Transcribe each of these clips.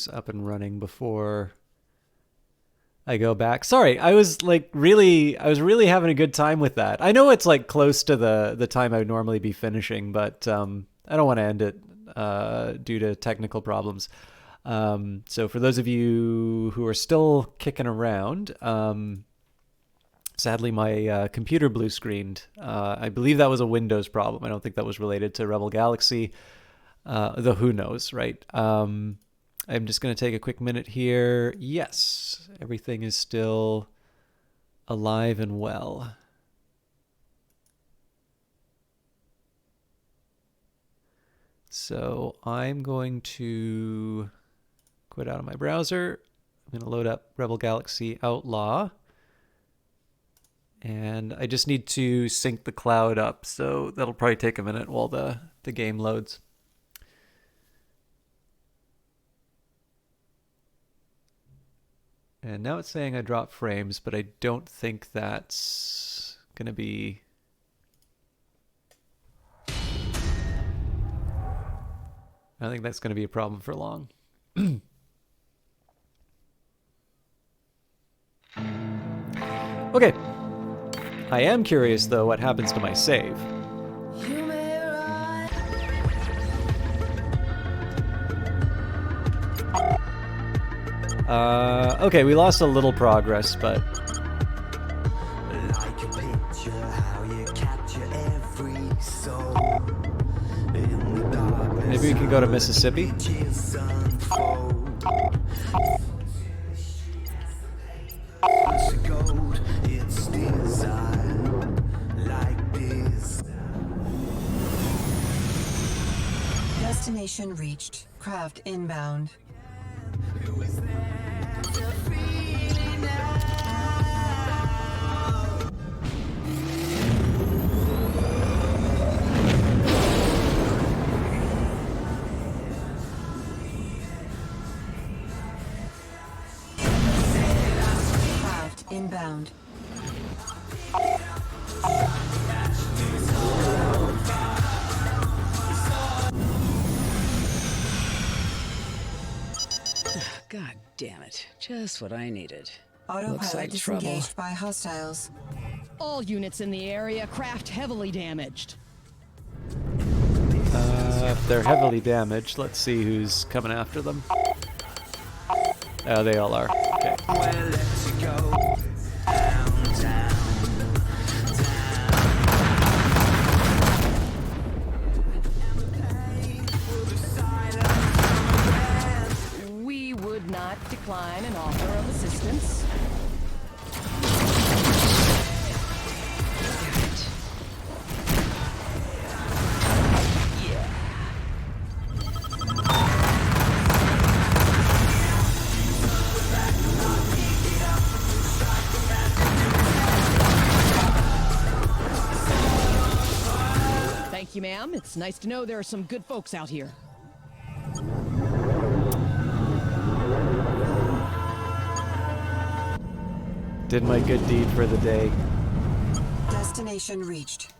things up and running before I go back. Sorry, I was really having a good time with that. I know it's like close to the time I would normally be finishing, but I don't want to end it due to technical problems. So for those of you who are still kicking around, sadly my computer blue screened. I believe that was a Windows problem. I don't think that was related to Rebel Galaxy. Though who knows, right? I'm just going to take a quick minute here. Yes, everything is still alive and well. So I'm going to quit out of my browser. I'm going to load up Rebel Galaxy Outlaw. And I just need to sync the cloud up, so that'll probably take a minute while the game loads. And now it's saying I dropped frames, but I don't think that's going to be... I don't think that's going to be a problem for long. Okay. I am curious, though, what happens to my save. Okay, we lost a little progress, but... Maybe we can go to Mississippi? Destination reached. Craft inbound. Craft inbound. God damn it. Just what I needed. Autopilot like disengaged by hostiles. All units in the area, craft heavily damaged. If they're heavily damaged, let's see who's coming after them. Oh, they all are. Okay. We would not decline an offer of assistance. Thank you, ma'am. It's nice to know there are some good folks out here. Did my good deed for the day. Destination reached.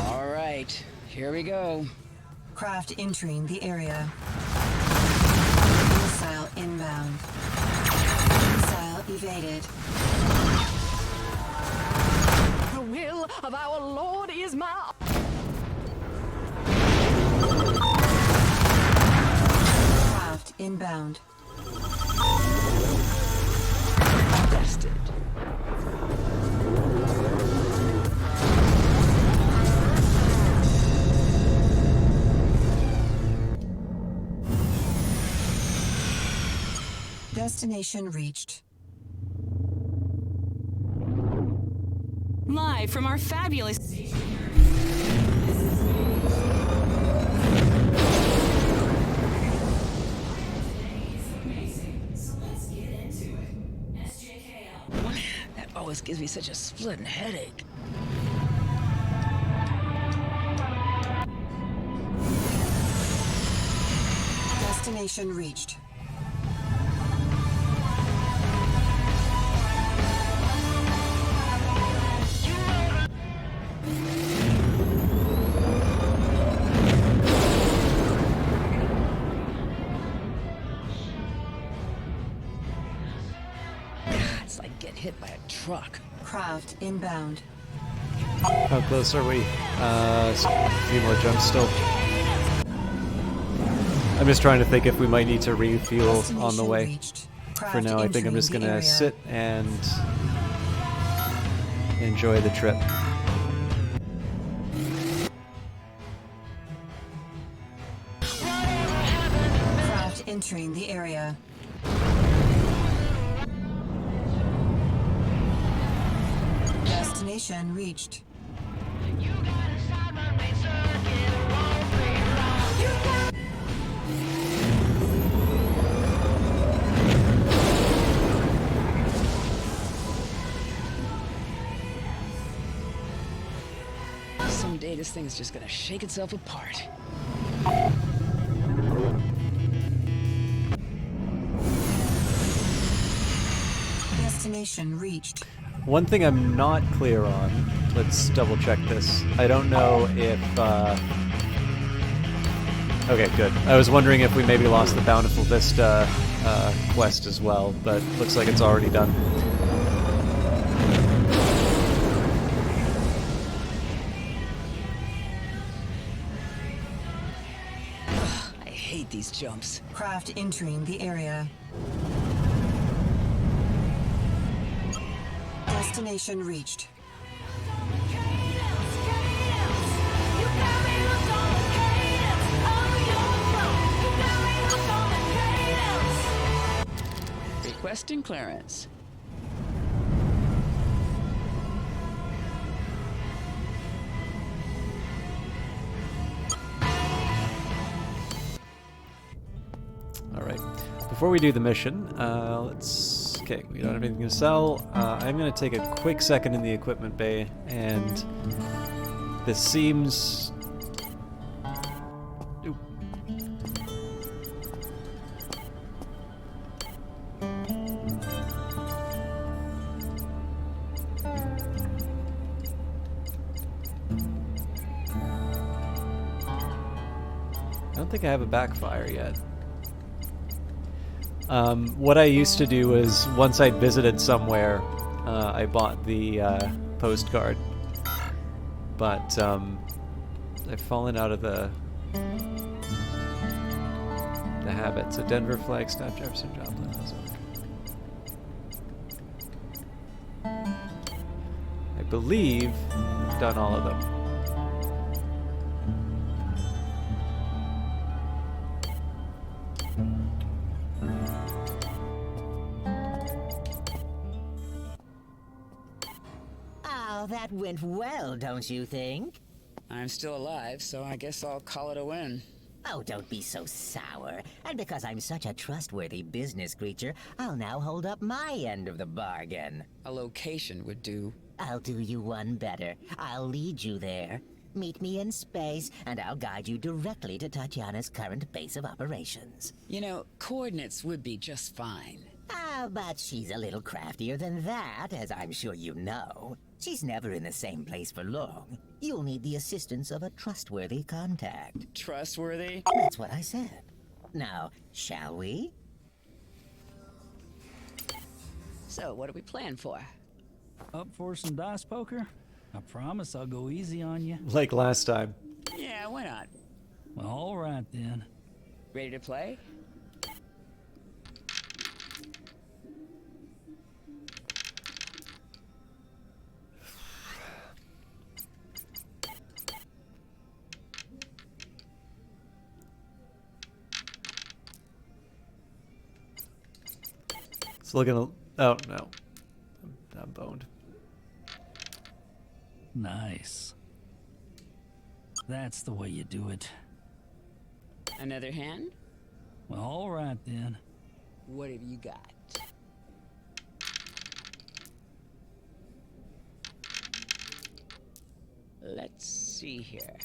All right, here we go. Craft entering the area. Missile inbound. Missile evaded. The will of our Lord is my... Craft inbound. Bested. Destination reached. Live from our fabulous... That always gives me such a splitting headache. Destination reached. It's like getting hit by a truck. Craft inbound. How close are we? A few more jumps still. I'm just trying to think if we might need to refuel on the Destination way. reached. For Craft now, I think I'm entering just the gonna area. sit and enjoy the trip. Craft entering the area. Destination reached. Someday this thing is just gonna shake itself apart. Destination reached. One thing I'm not clear on, let's double check this. I don't know if, okay, good. I was wondering if we maybe lost the Bountiful Vista quest as well, but looks like it's already done. I hate these jumps. Craft entering the area. Destination reached. Requesting clearance. Alright. Before we do the mission, let's... Okay, we don't have anything to sell. I'm going to take a quick second in the equipment bay, and this seems... Oop. I don't think I have a backfire yet. What I used to do was, once I'd visited somewhere, I bought the postcard. But I've fallen out of the habit. So Denver, Flagstaff, Jefferson, Joplin, Ozark. I believe I've done all of them. Oh, that went well, don't you think? I'm still alive, so I guess I'll call it a win. Oh, don't be so sour. And because I'm such a trustworthy business creature, I'll now hold up my end of the bargain. A location would do. I'll do you one better. I'll lead you there. Meet me in space, and I'll guide you directly to Tatiana's current base of operations. You know, coordinates would be just fine. Ah, but she's a little craftier than that, as I'm sure you know. She's never in the same place for long. You'll need the assistance of a trustworthy contact. Trustworthy? That's what I said. Now, shall we? So, what are we playing for? Up for some dice poker? I promise I'll go easy on you. Like last time. Yeah, why not? Well, all right then. Ready to play? It's looking... Oh, no. I'm boned. Nice. That's the way you do it. Another hand? Well, all right then. What have you got? Let's see here.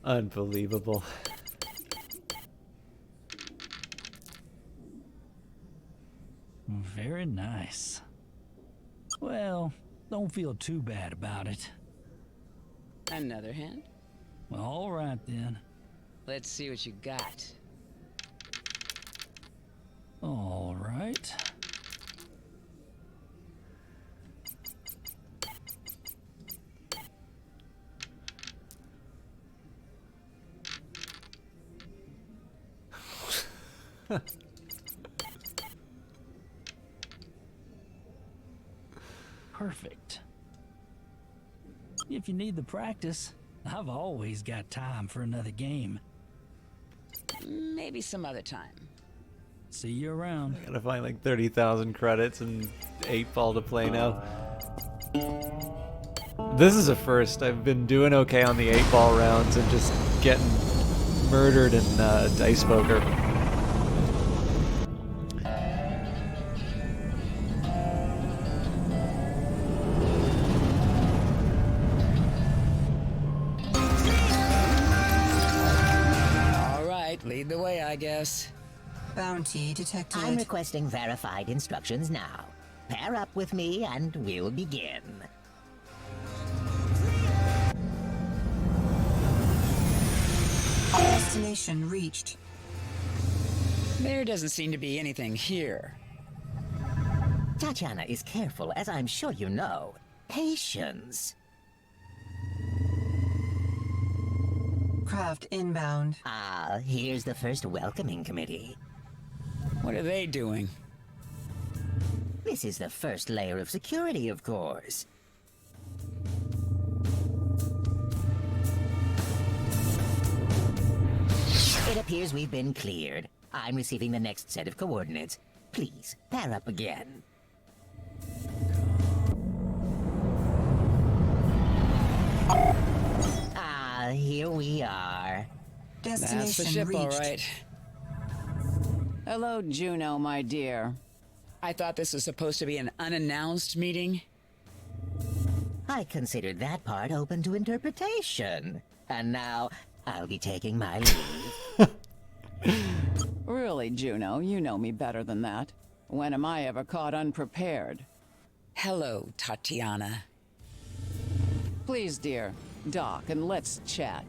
Unbelievable. Very nice. Well, don't feel too bad about it. Another hand? Well, all right then. Let's see what you got. All right. Perfect. If you need the practice, I've always got time for another game. Maybe some other time. See you around. Gotta find like 30,000 credits and 8-ball to play now. This is a first. I've been doing okay on the 8-ball rounds and just getting murdered in dice poker. All right, lead the way, I guess. Bounty detected. I'm requesting verified instructions now. Pair up with me and we'll begin. Destination reached. There doesn't seem to be anything here. Tatiana is careful, as I'm sure you know. Patience. Craft inbound. Ah, here's the first welcoming committee. What are they doing? This is the first layer of security, of course. It appears we've been cleared. I'm receiving the next set of coordinates. Please, pair up again. Ah, here we are. That's the Destination ship, reached. all right. Hello, Juno, my dear. I thought this was supposed to be an unannounced meeting. I considered that part open to interpretation. And now, I'll be taking my leave. Really, Juno, you know me better than that. When am I ever caught unprepared? Hello, Tatiana. Please, dear, dock and let's chat.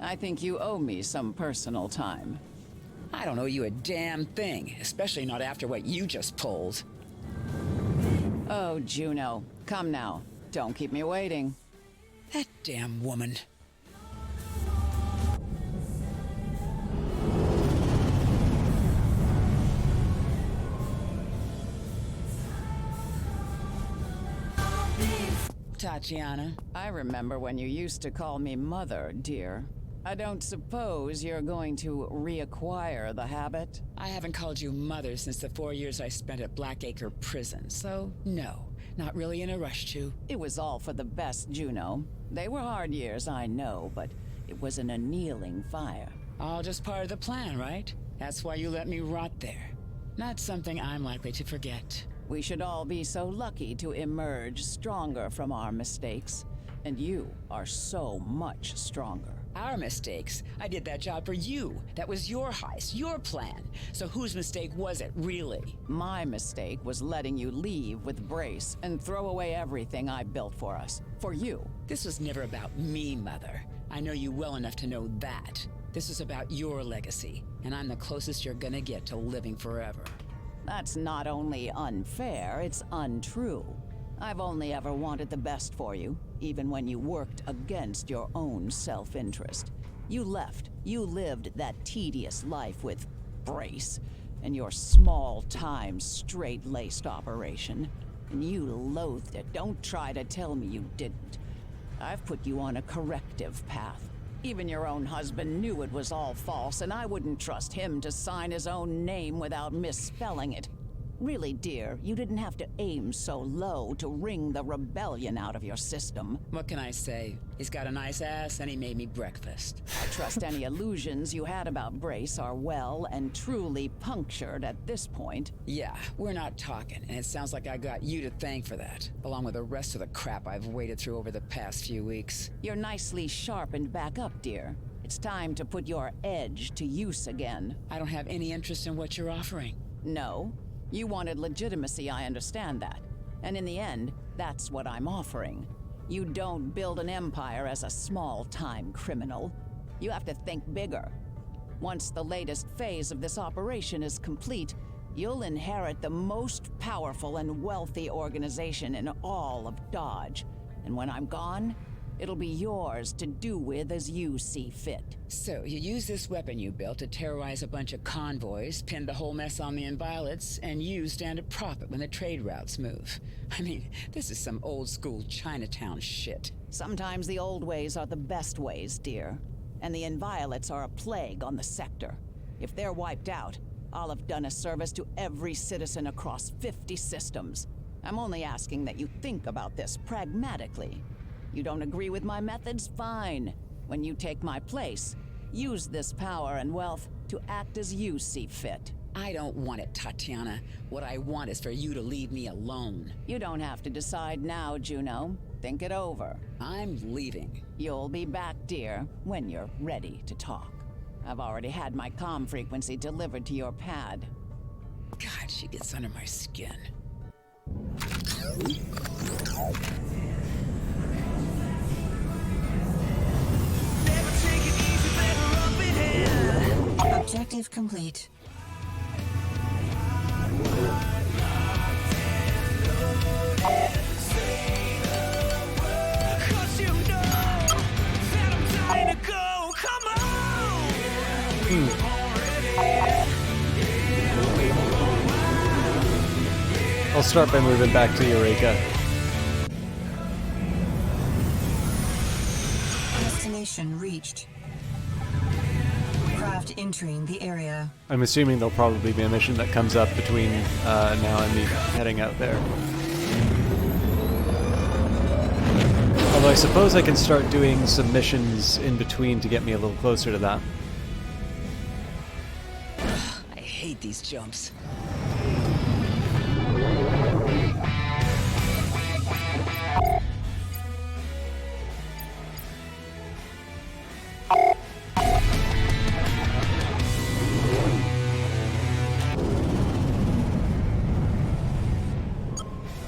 I think you owe me some personal time. I don't owe you a damn thing, especially not after what you just pulled. Oh, Juno, come now. Don't keep me waiting. That damn woman. Tatiana. I remember when you used to call me Mother, dear. I don't suppose you're going to reacquire the habit? I haven't called you mother since the 4 years I spent at Blackacre Prison, so no, not really in a rush to. It was all for the best, Juno. They were hard years, I know, but it was an annealing fire. All just part of the plan, right? That's why you let me rot there. Not something I'm likely to forget. We should all be so lucky to emerge stronger from our mistakes. And you are so much stronger. Our mistakes? I did that job for you. That was your heist, your plan. So whose mistake was it, really? My mistake was letting you leave with Brace and throw away everything I built for us. For you. This was never about me, Mother. I know you well enough to know that. This is about your legacy, and I'm the closest you're gonna get to living forever. That's not only unfair, it's untrue. I've only ever wanted the best for you, even when you worked against your own self-interest. You left. You lived that tedious life with Brace and your small-time, straight-laced operation. And you loathed it. Don't try to tell me you didn't. I've put you on a corrective path. Even your own husband knew it was all false, and I wouldn't trust him to sign his own name without misspelling it. Really, dear, you didn't have to aim so low to wring the rebellion out of your system. What can I say? He's got a nice ass, and he made me breakfast. I trust any illusions you had about Brace are well and truly punctured at this point. Yeah, we're not talking, and it sounds like I got you to thank for that, along with the rest of the crap I've waded through over the past few weeks. You're nicely sharpened back up, dear. It's time to put your edge to use again. I don't have any interest in what you're offering. No. You wanted legitimacy, I understand that. And in the end, that's what I'm offering. You don't build an empire as a small-time criminal. You have to think bigger. Once the latest phase of this operation is complete, you'll inherit the most powerful and wealthy organization in all of Dodge. And when I'm gone, it'll be yours to do with as you see fit. So, you use this weapon you built to terrorize a bunch of convoys, pin the whole mess on the Inviolates, and you stand to profit when the trade routes move. I mean, this is some old-school Chinatown shit. Sometimes the old ways are the best ways, dear. And the Inviolates are a plague on the sector. If they're wiped out, I'll have done a service to every citizen across 50 systems. I'm only asking that you think about this pragmatically. You don't agree with my methods? Fine. When you take my place, use this power and wealth to act as you see fit. I don't want it, Tatiana. What I want is for you to leave me alone. You don't have to decide now, Juno. Think it over. I'm leaving. You'll be back, dear, when you're ready to talk. I've already had my comm frequency delivered to your pad. God, she gets under my skin. Objective complete. I'll start by moving back to Eureka. Destination reached. Craft entering the area. I'm assuming there'll probably be a mission that comes up between now and me heading out there. Although I suppose I can start doing some missions in between to get me a little closer to that. I hate these jumps.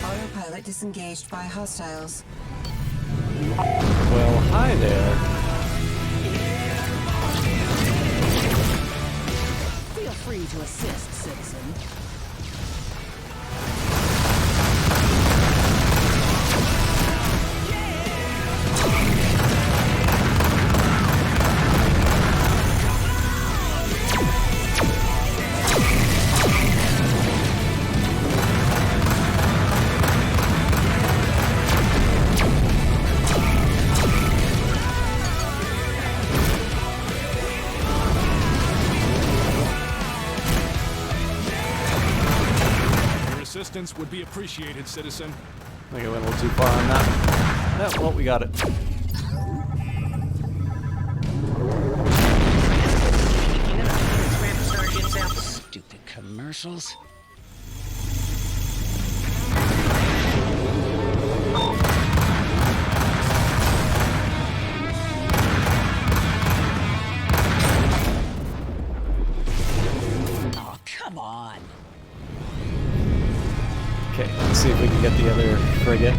Autopilot disengaged by hostiles. Well, hi there. Feel free to assist, citizen. Assistance would be appreciated, citizen. I think I went a little too far on that. Oh, well, we got it. Stupid commercials. Oh, come on. Okay, let's see if we can get the other frigate.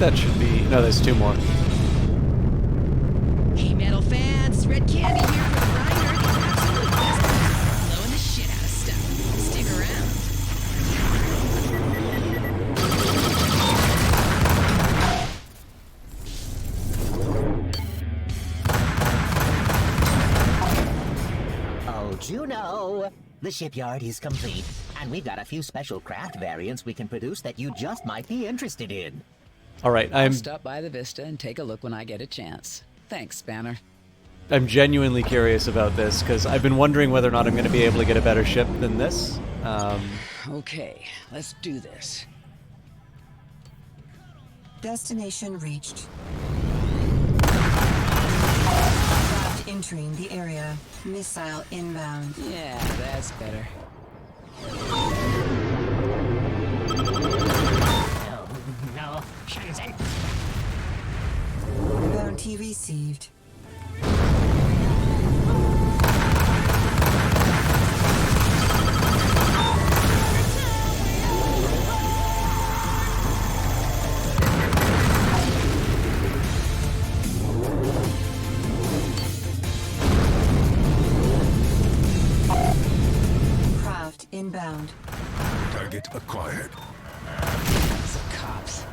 that should be... No, there's two more. Hey, metal fans, Red Candy here for the Reiner, the absolute best blowing the shit out of stuff. Stick around. Oh, Juno! The shipyard is complete, and we've got a few special craft variants we can produce that you just might be interested in. All right, I'll I'm stop by the Vista and take a look when I get a chance. Thanks, Spanner. genuinely curious about this because I've been wondering whether or not I'm going to be able to get a better ship than this. Okay, let's do this. Destination reached. Craft entering the area. Missile inbound. Yeah, that's better. No, Shenzhen. Bounty received. Craft inbound. Target acquired. Cops.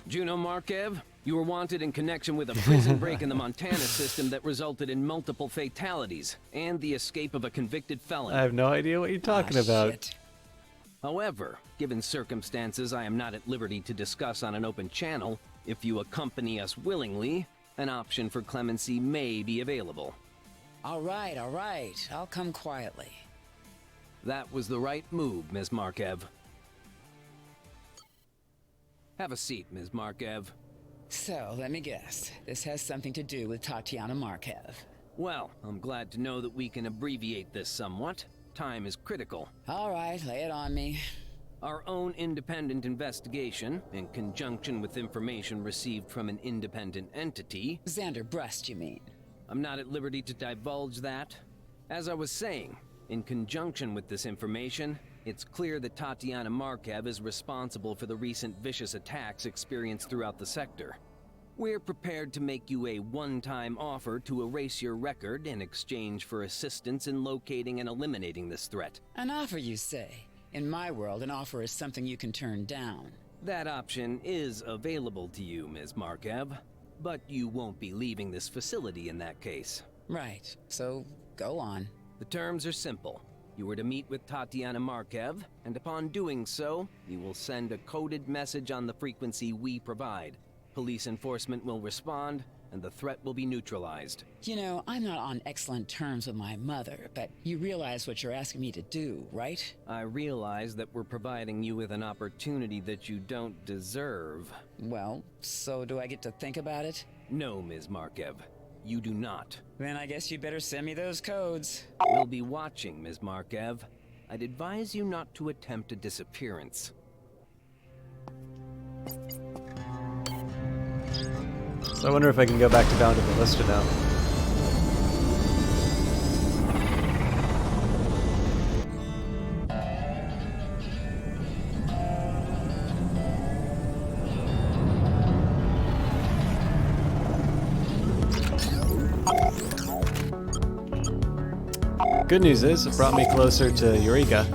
Juno Markev, you were wanted in connection with a prison break in the Montana system that resulted in multiple fatalities and the escape of a convicted felon. I have no idea what you're talking about. Shit. However, given circumstances I am not at liberty to discuss on an open channel, if you accompany us willingly, an option for clemency may be available. All right, I'll come quietly. That was the right move, Ms. Markev. Have a seat, Ms. Markev. So, let me guess. This has something to do with Tatiana Markev. Well, I'm glad to know that we can abbreviate this somewhat. Time is critical. All right, lay it on me. Our own independent investigation, in conjunction with information received from an independent entity... Xander Brust, you mean? I'm not at liberty to divulge that. As I was saying, in conjunction with this information, it's clear that Tatiana Markev is responsible for the recent vicious attacks experienced throughout the sector. We're prepared to make you a one-time offer to erase your record in exchange for assistance in locating and eliminating this threat. An offer, you say? In my world, an offer is something you can turn down. That option is available to you, Ms. Markev, but you won't be leaving this facility in that case. Right, so go on. The terms are simple. You are to meet with Tatiana Markev, and upon doing so, you will send a coded message on the frequency we provide. Police enforcement will respond, and the threat will be neutralized. You know, I'm not on excellent terms with my mother, but you realize what you're asking me to do, right? I realize that we're providing you with an opportunity that you don't deserve. Well, so do I get to think about it? No, Ms. Markev. You do not. Then I guess you better send me those codes. We'll be watching, Ms. Markev. I'd advise you not to attempt a disappearance. So I wonder if I can go back to Bound to Ballista now. Good news is, it brought me closer to Eureka.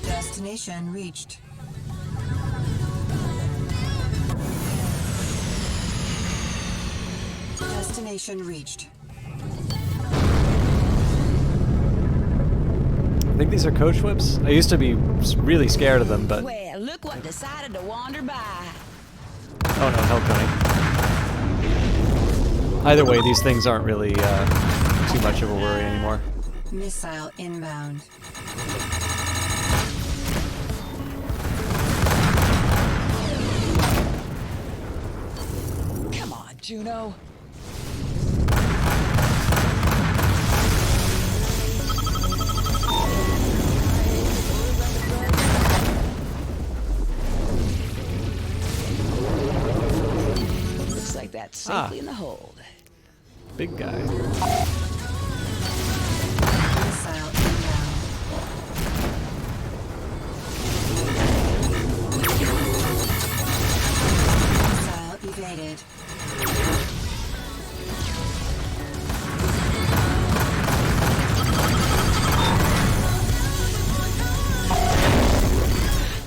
Destination reached. Destination reached. I think these are coach whips. I used to be really scared of them, but... Well, look what decided to wander by. Oh no, Hellcunning. Either way, these things aren't really too much of a worry anymore. Missile inbound. Come on, Juno. safely in the hold. Big guy. Missile inbound. Missile evaded.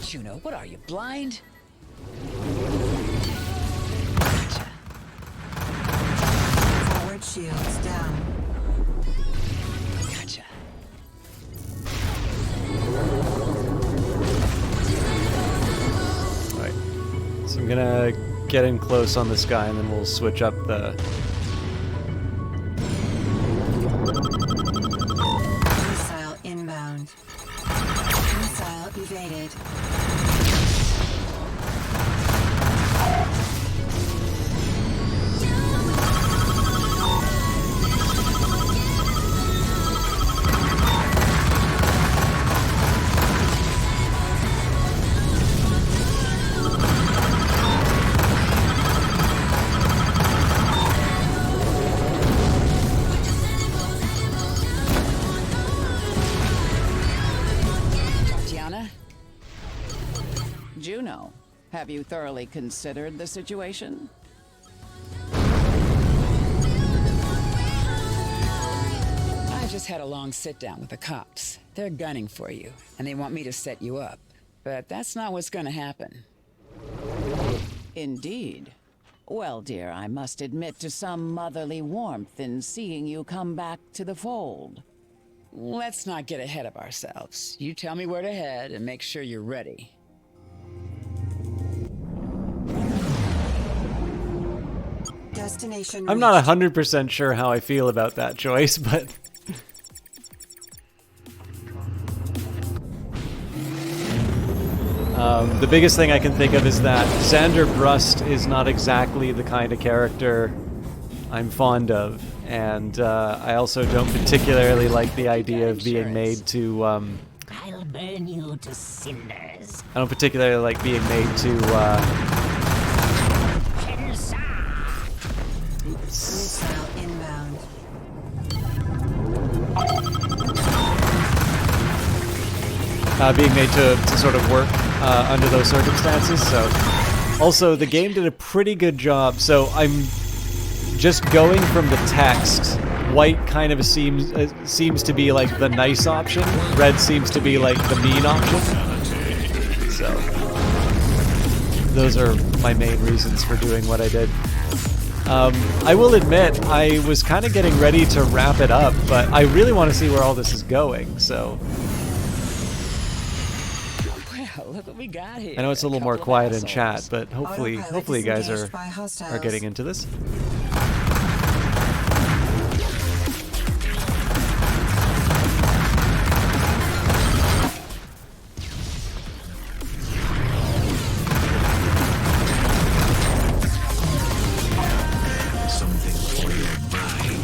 Juno, what are you, blind? Forward shields down. Gotcha. Alright. So I'm gonna get in close on this guy and then we'll switch up the... Missile inbound. Missile evaded. Tatiana? Juno, have you thoroughly considered the situation? I just had a long sit down with the cops. They're gunning for you, and they want me to set you up. But that's not what's gonna happen. Indeed. Well, dear, I must admit to some motherly warmth in seeing you come back to the fold. Let's not get ahead of ourselves. You tell me where to head and make sure you're ready. Destination I'm not reached. 100% sure how I feel about that choice, but... the biggest thing I can think of is that Xander Brust is not exactly the kind of character I'm fond of, and I also don't particularly like the idea of being made to... I'll burn you to cinders. I don't particularly like being made to... Missile inbound. being made to sort of work under those circumstances. So, also the game did a pretty good job. So I'm just going from the text. White kind of seems to be like the nice option. Red seems to be like the mean option. So those are my main reasons for doing what I did. I will admit, I was kind of getting ready to wrap it up, but I really want to see where all this is going, so... Well, look what we got here. I know it's a little more couple of quiet in assholes. chat, but hopefully Autopilot you guys disengaged by are hostiles. getting into this. Something for your mind.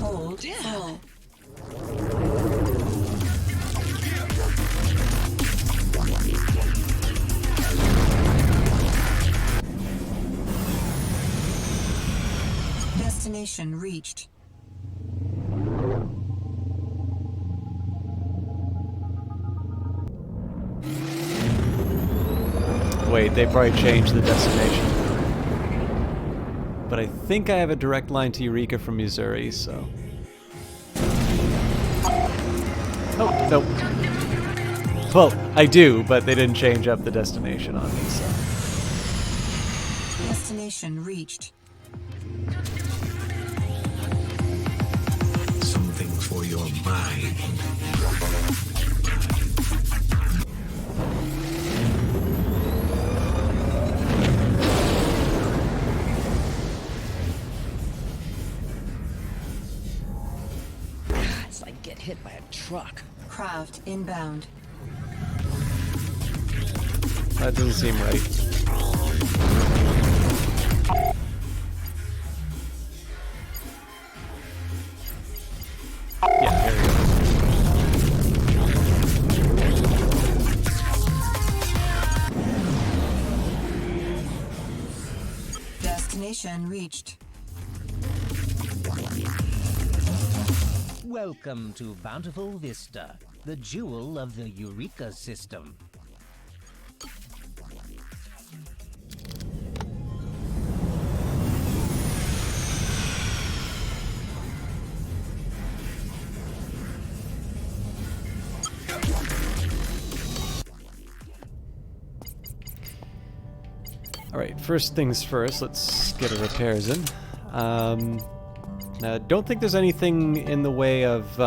Hold full. Destination reached. Wait, they probably changed the destination. But I think I have a direct line to Eureka from Missouri, so... Oh, nope. Well, I do, but they didn't change up the destination on me, so... Destination reached. Something for your mind. It's like get hit by a truck. Craft inbound. That doesn't seem right. Yeah, there we go. Destination reached. Welcome to Bountiful Vista, the jewel of the Eureka system. Alright, first things first, let's get our repairs in. Don't think there's anything in the way of,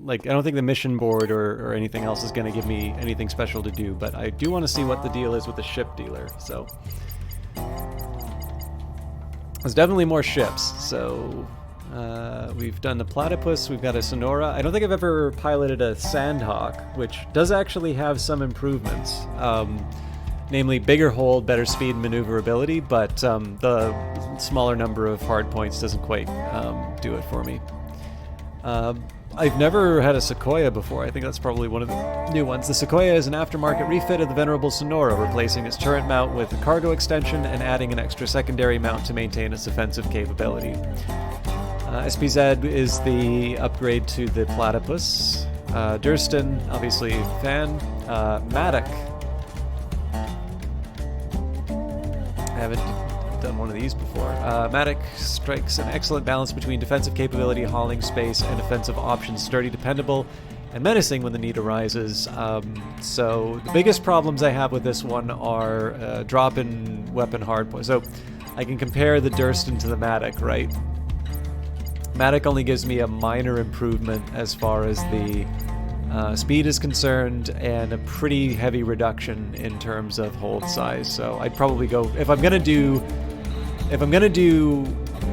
like, I don't think the mission board or anything else is going to give me anything special to do, but I do want to see what the deal is with the ship dealer, so... There's definitely more ships, so... we've done the Platypus, we've got a Sonora. I don't think I've ever piloted a Sandhawk, which does actually have some improvements. Namely, bigger hold, better speed and maneuverability, but the smaller number of hard points doesn't quite do it for me. I've never had a Sequoia before. I think that's probably one of the new ones. The Sequoia is an aftermarket refit of the venerable Sonora, replacing its turret mount with a cargo extension and adding an extra secondary mount to maintain its offensive capability. SPZ is the upgrade to the Platypus. Durston, obviously fan. Matic. I haven't done one of these before. Matic strikes an excellent balance between defensive capability, hauling space, and offensive options. Sturdy, dependable, and menacing when the need arises. So the biggest problems I have with this one are drop in weapon hardpoint. So I can compare the Durston to the Matic, right? Matic only gives me a minor improvement as far as the speed is concerned, and a pretty heavy reduction in terms of hold size. So I'd probably go, if I'm gonna do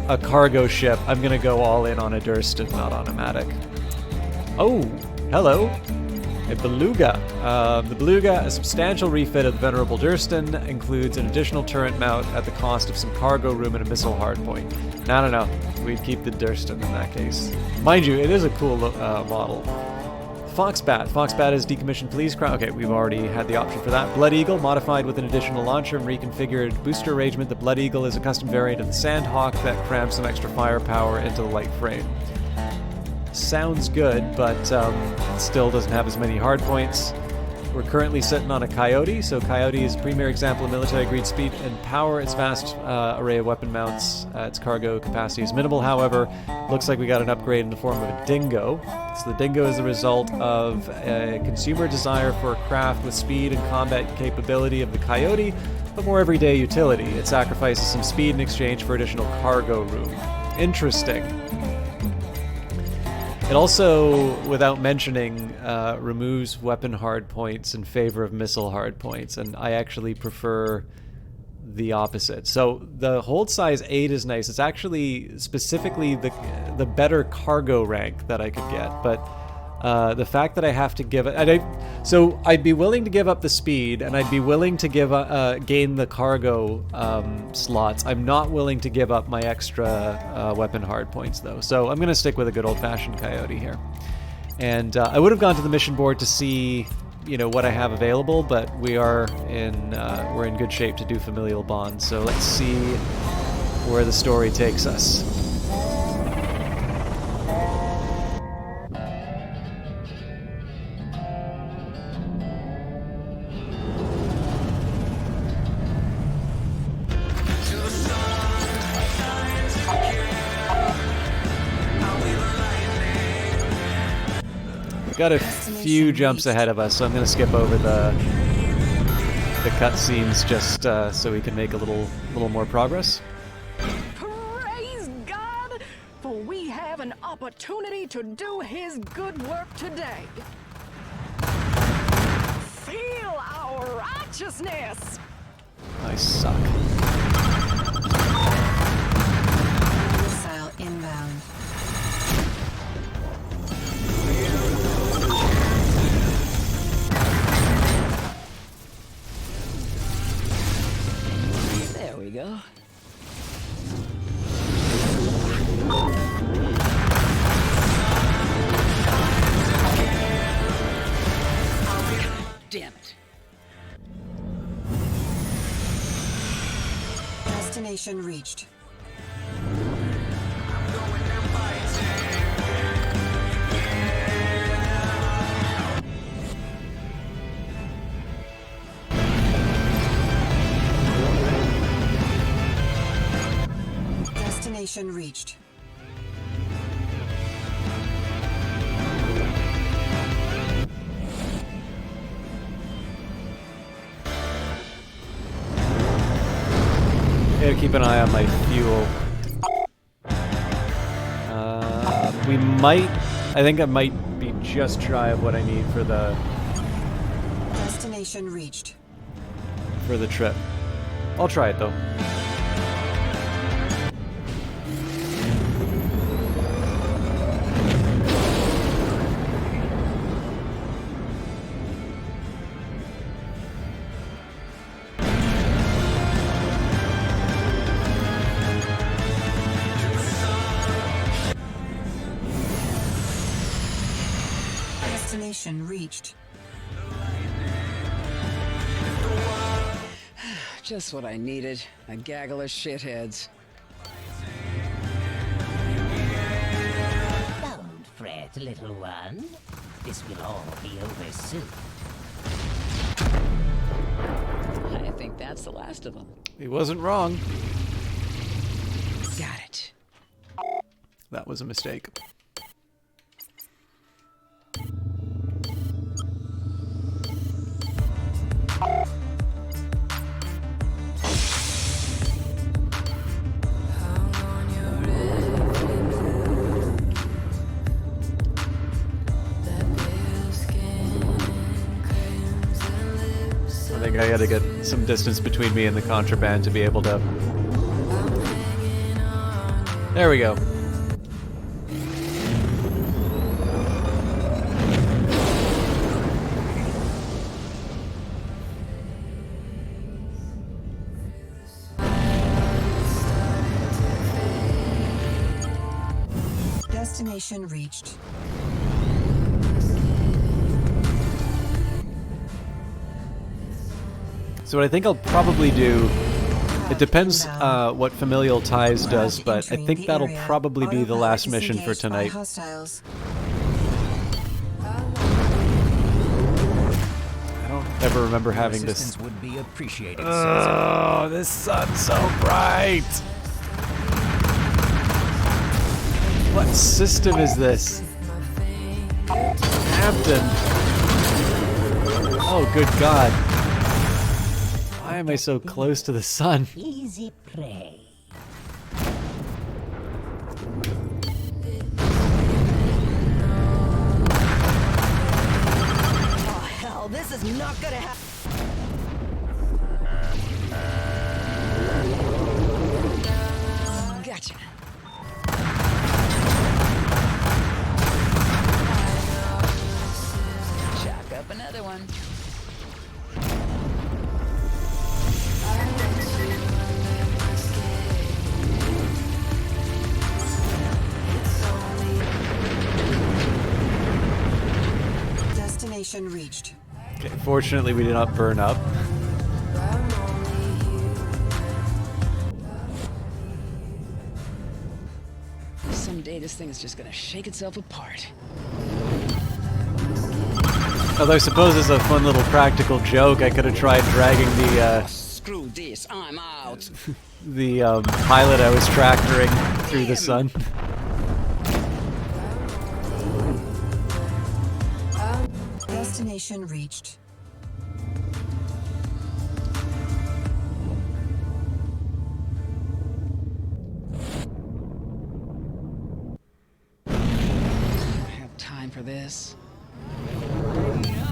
a cargo ship, I'm gonna go all in on a Durston, not on a Matic. Oh, hello, a Beluga. The Beluga, a substantial refit of the venerable Durston, includes an additional turret mount at the cost of some cargo room and a missile hardpoint. No, we'd keep the Durston in that case. Mind you, it is a cool model. Foxbat. Foxbat is decommissioned police crown. Okay, we've already had the option for that. Blood Eagle, modified with an additional launcher and reconfigured booster arrangement. The Blood Eagle is a custom variant of the Sandhawk that crams some extra firepower into the light frame. Sounds good, but still doesn't have as many hardpoints. We're currently sitting on a Coyote, so Coyote is a premier example of military grade speed and power. Its vast array of weapon mounts, its cargo capacity is minimal, however. Looks like we got an upgrade in the form of a Dingo. So the Dingo is the result of a consumer desire for a craft with speed and combat capability of the Coyote, but more everyday utility. It sacrifices some speed in exchange for additional cargo room. Interesting. It also, without mentioning, removes weapon hardpoints in favor of missile hardpoints, and I actually prefer the opposite. So the hold size 8 is nice. It's actually specifically the better cargo rank that I could get, but the fact that I have to give it... So I'd be willing to give up the speed, and I'd be willing to gain the cargo slots. I'm not willing to give up my extra weapon hardpoints, though. So I'm going to stick with a good old-fashioned Coyote here. And I would have gone to the mission board to see, you know, what I have available, but we're in good shape to do familial bonds. So let's see where the story takes us. Got a few jumps ahead of us, so I'm going to skip over the cutscenes just so we can make a little more progress. Praise God, for we have an opportunity to do His good work today. Feel our righteousness. I suck. Missile inbound. Destination reached. Destination reached. Gotta keep an eye on my fuel. We might... I think I might be just shy of what I need for the Destination reached. trip. I'll try it though. Destination reached. Just what I needed. A gaggle of shitheads. Don't fret, little one. This will all be over soon. I think that's the last of them. He wasn't wrong. Got it. That was a mistake. I think I gotta get some distance between me and the contraband to be able to... There we go. Destination reached. So what I think I'll probably do, it depends what Familial Ties does, but I think that'll probably be the last mission for tonight. Hostiles. I don't ever remember having this. Assistance would be appreciated. Oh, this sun's so bright! What system is this? Captain! Oh, good God. Why am I so close to the sun? Easy prey. Oh, hell, this is not gonna happen. Gotcha. Chalk up another one. Destination reached. Okay, fortunately we did not burn up. Someday this thing is just gonna shake itself apart. Although I suppose as a fun little practical joke, I could have tried dragging the Screw this, I'm out. pilot I was tractoring through the sun. Destination reached. I don't have time for this.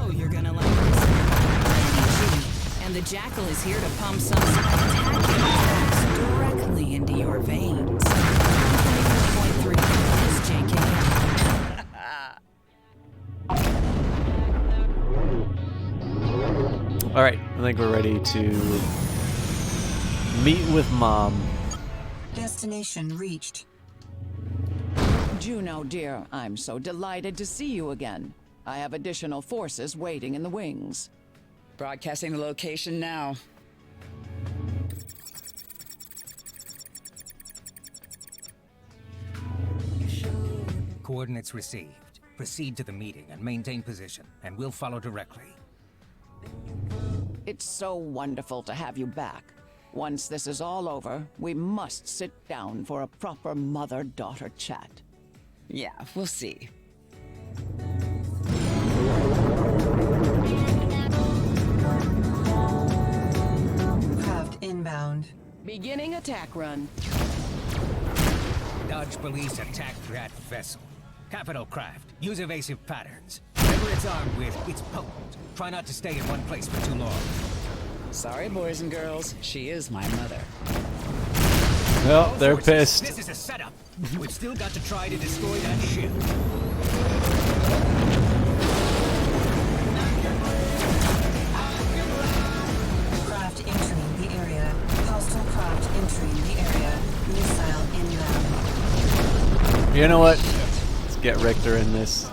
know you're gonna like this. And the Jackal is here to pump some spectacular tracks directly into your veins. 1.3 is JK. Alright, I think we're ready to meet with Mom. Destination reached. Juno, dear, I'm so delighted to see you again. I have additional forces waiting in the wings. Broadcasting the location now. Coordinates received. Proceed to the meeting and maintain position, and we'll follow directly. It's so wonderful to have you back. Once this is all over, we must sit down for a proper mother-daughter chat. Yeah, we'll see. Craft inbound. Beginning attack run. Dodge police attack that vessel. Capital craft. Use evasive patterns. Whatever it's armed with, it's potent. Try not to stay in one place for too long. Sorry, boys and girls. She is my mother. Well, they're pissed. This is a setup. We've still got to try to destroy that ship. Craft entering the area. Hostile craft entering the area. Missile inbound. You know what? Let's get Richter in this.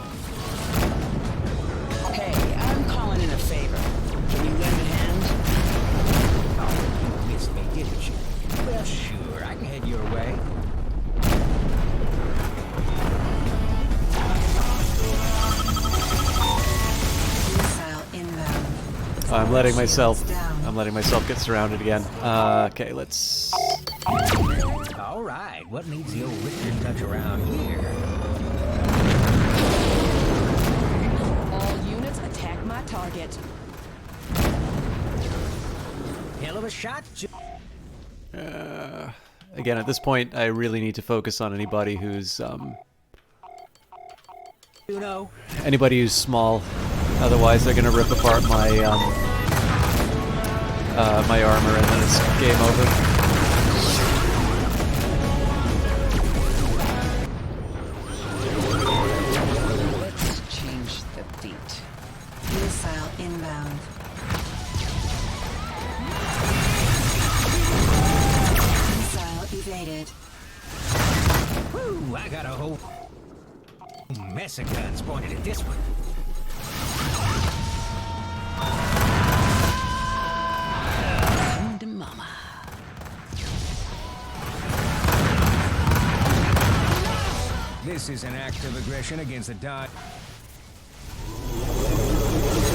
Hey, I'm calling in a favor. Can you lend a hand? Oh, you missed me, didn't you? Well, sure, I can head your way. Missile inbound. I'm letting myself get surrounded again. Okay, let's... All right, what needs the old Richter touch around here? All units attack my target. Hell of a shot, Again, at this point, I really need to focus on anybody who's, you know. anybody who's small. Otherwise, they're gonna rip apart my, my armor, and then it's game over. Let's change the beat. Missile inbound. Missile evaded. Woo, I got a whole mess of guns pointed at this one. Come to mama. This is an act of aggression against the dot.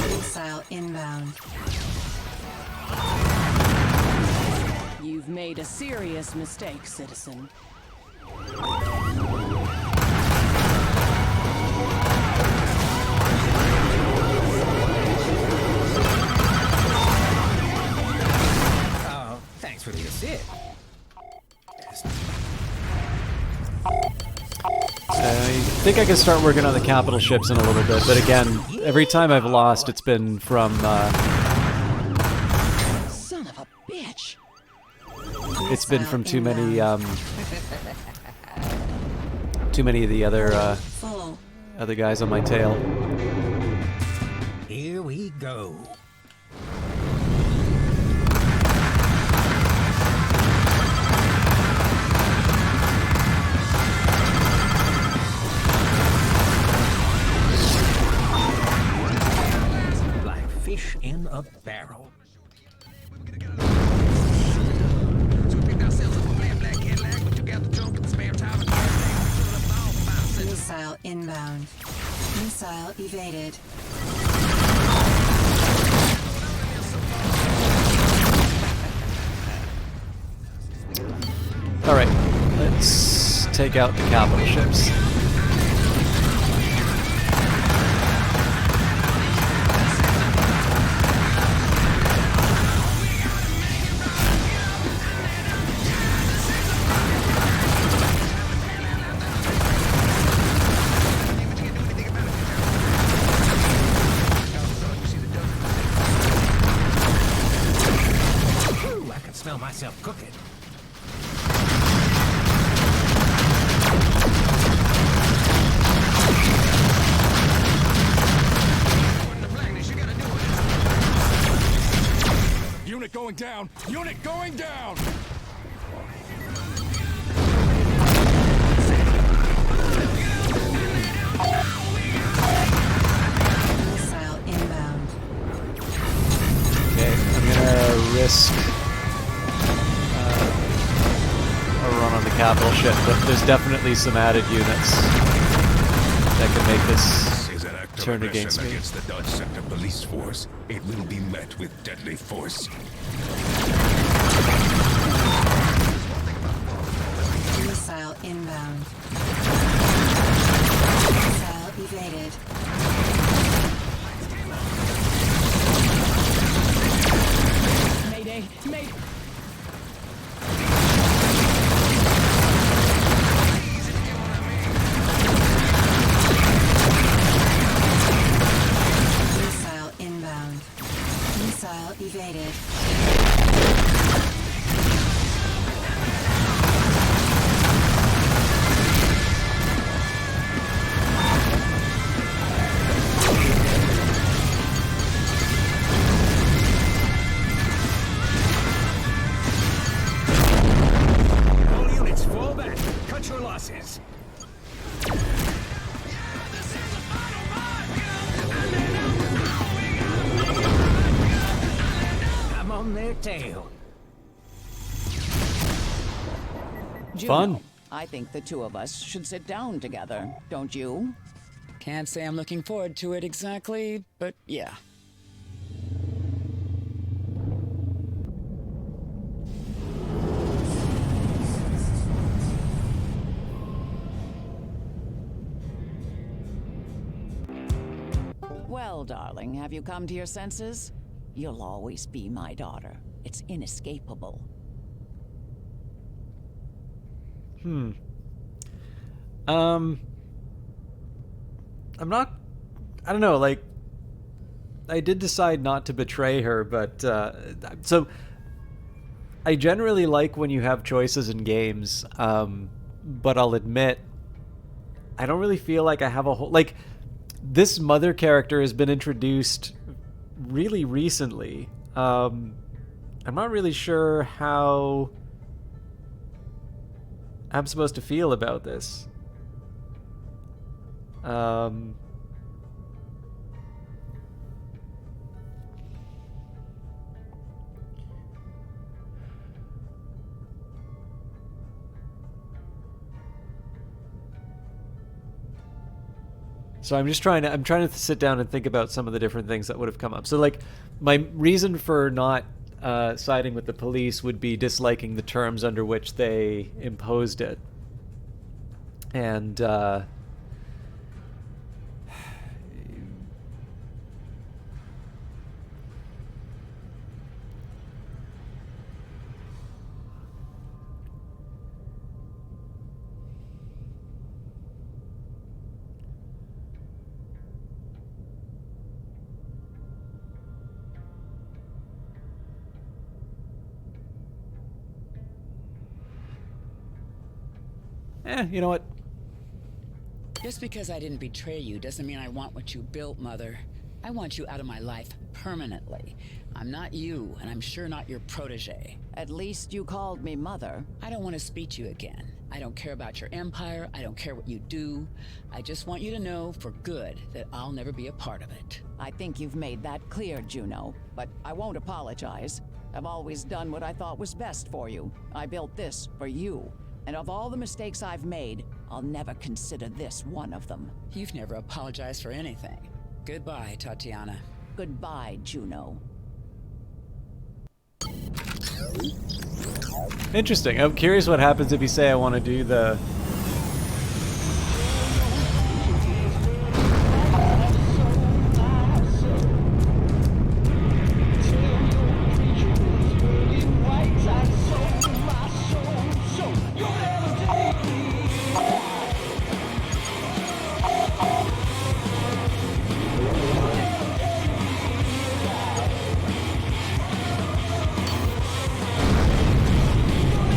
Missile inbound. You've made a serious mistake, citizen. Oh, thanks for the assist. I think I can start working on the capital ships in a little bit, but again, every time I've lost, it's been from, Son of a bitch. it's been from too many of the other, Full. other guys on my tail. Here we go. Like fish in a barrel. Missile inbound. Missile evaded. Alright, let's take out the capital ships. Ooh, I can smell myself cooking. Unit going down! Unit going down! Missile inbound. Okay, I'm gonna risk a run on the capital ship, but there's definitely some added units. that could make This this is an act of turn aggression against me. against the Dodge Sector Police Force. It will be met with deadly force. Missile inbound. Missile evaded. Mayday! Mayday! Missile inbound. Missile evaded. All units, fall back. Cut your losses. I'm on their tail. Juno, Fun. I think the two of us should sit down together, don't you? Can't say I'm looking forward to it exactly, but yeah. Well, darling, have you come to your senses? You'll always be my daughter. It's inescapable. I'm not. I don't know. Like, I did decide not to betray her, but so I generally like when you have choices in games. But I'll admit, I don't really feel like I have a whole like. This mother character has been introduced really recently. I'm not really sure how I'm supposed to feel about this. So I'm trying to sit down and think about some of the different things that would have come up. So like my reason for not siding with the police would be disliking the terms under which they imposed it. And you know what? Just because I didn't betray you doesn't mean I want what you built, Mother. I want you out of my life permanently. I'm not you, and I'm sure not your protege. At least you called me mother. I don't want to speak to you again. I don't care about your empire. I don't care what you do. I just want you to know for good that I'll never be a part of it. I think you've made that clear, Juno, but I won't apologize. I've always done what I thought was best for you. I built this for you. And of all the mistakes I've made, I'll never consider this one of them. You've never apologized for anything. Goodbye, Tatiana. Goodbye, Juno. Interesting. I'm curious what happens if you say I want to do the...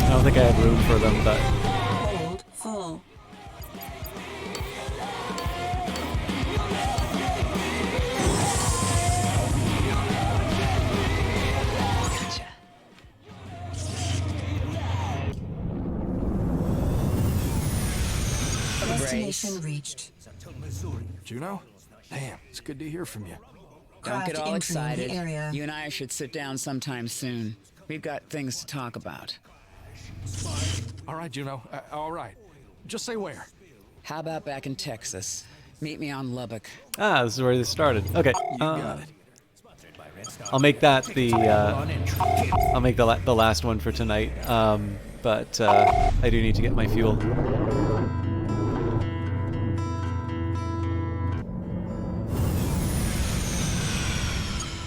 I don't think I have room for them, but... Hold full. Gotcha. Destination reached. Juno? Damn, it's good to hear from you. Don't get Craft all entering excited. the area. You and I should sit down sometime soon. We've got things to talk about. All right, Juno. All right. Just say where. How about back in Texas? Meet me on Lubbock. Ah, this is where this started. Okay. Got it. I'll make that the I'll make the last one for tonight. But I do need to get my fuel.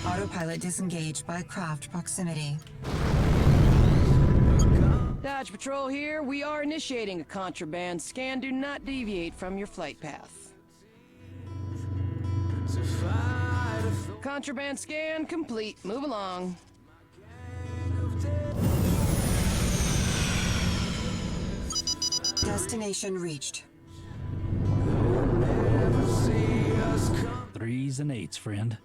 Autopilot disengaged by craft proximity. Dodge Patrol here. We are initiating a contraband scan. Do not deviate from your flight path. Contraband scan complete. Move along. Destination reached. 3s and 8s, friend.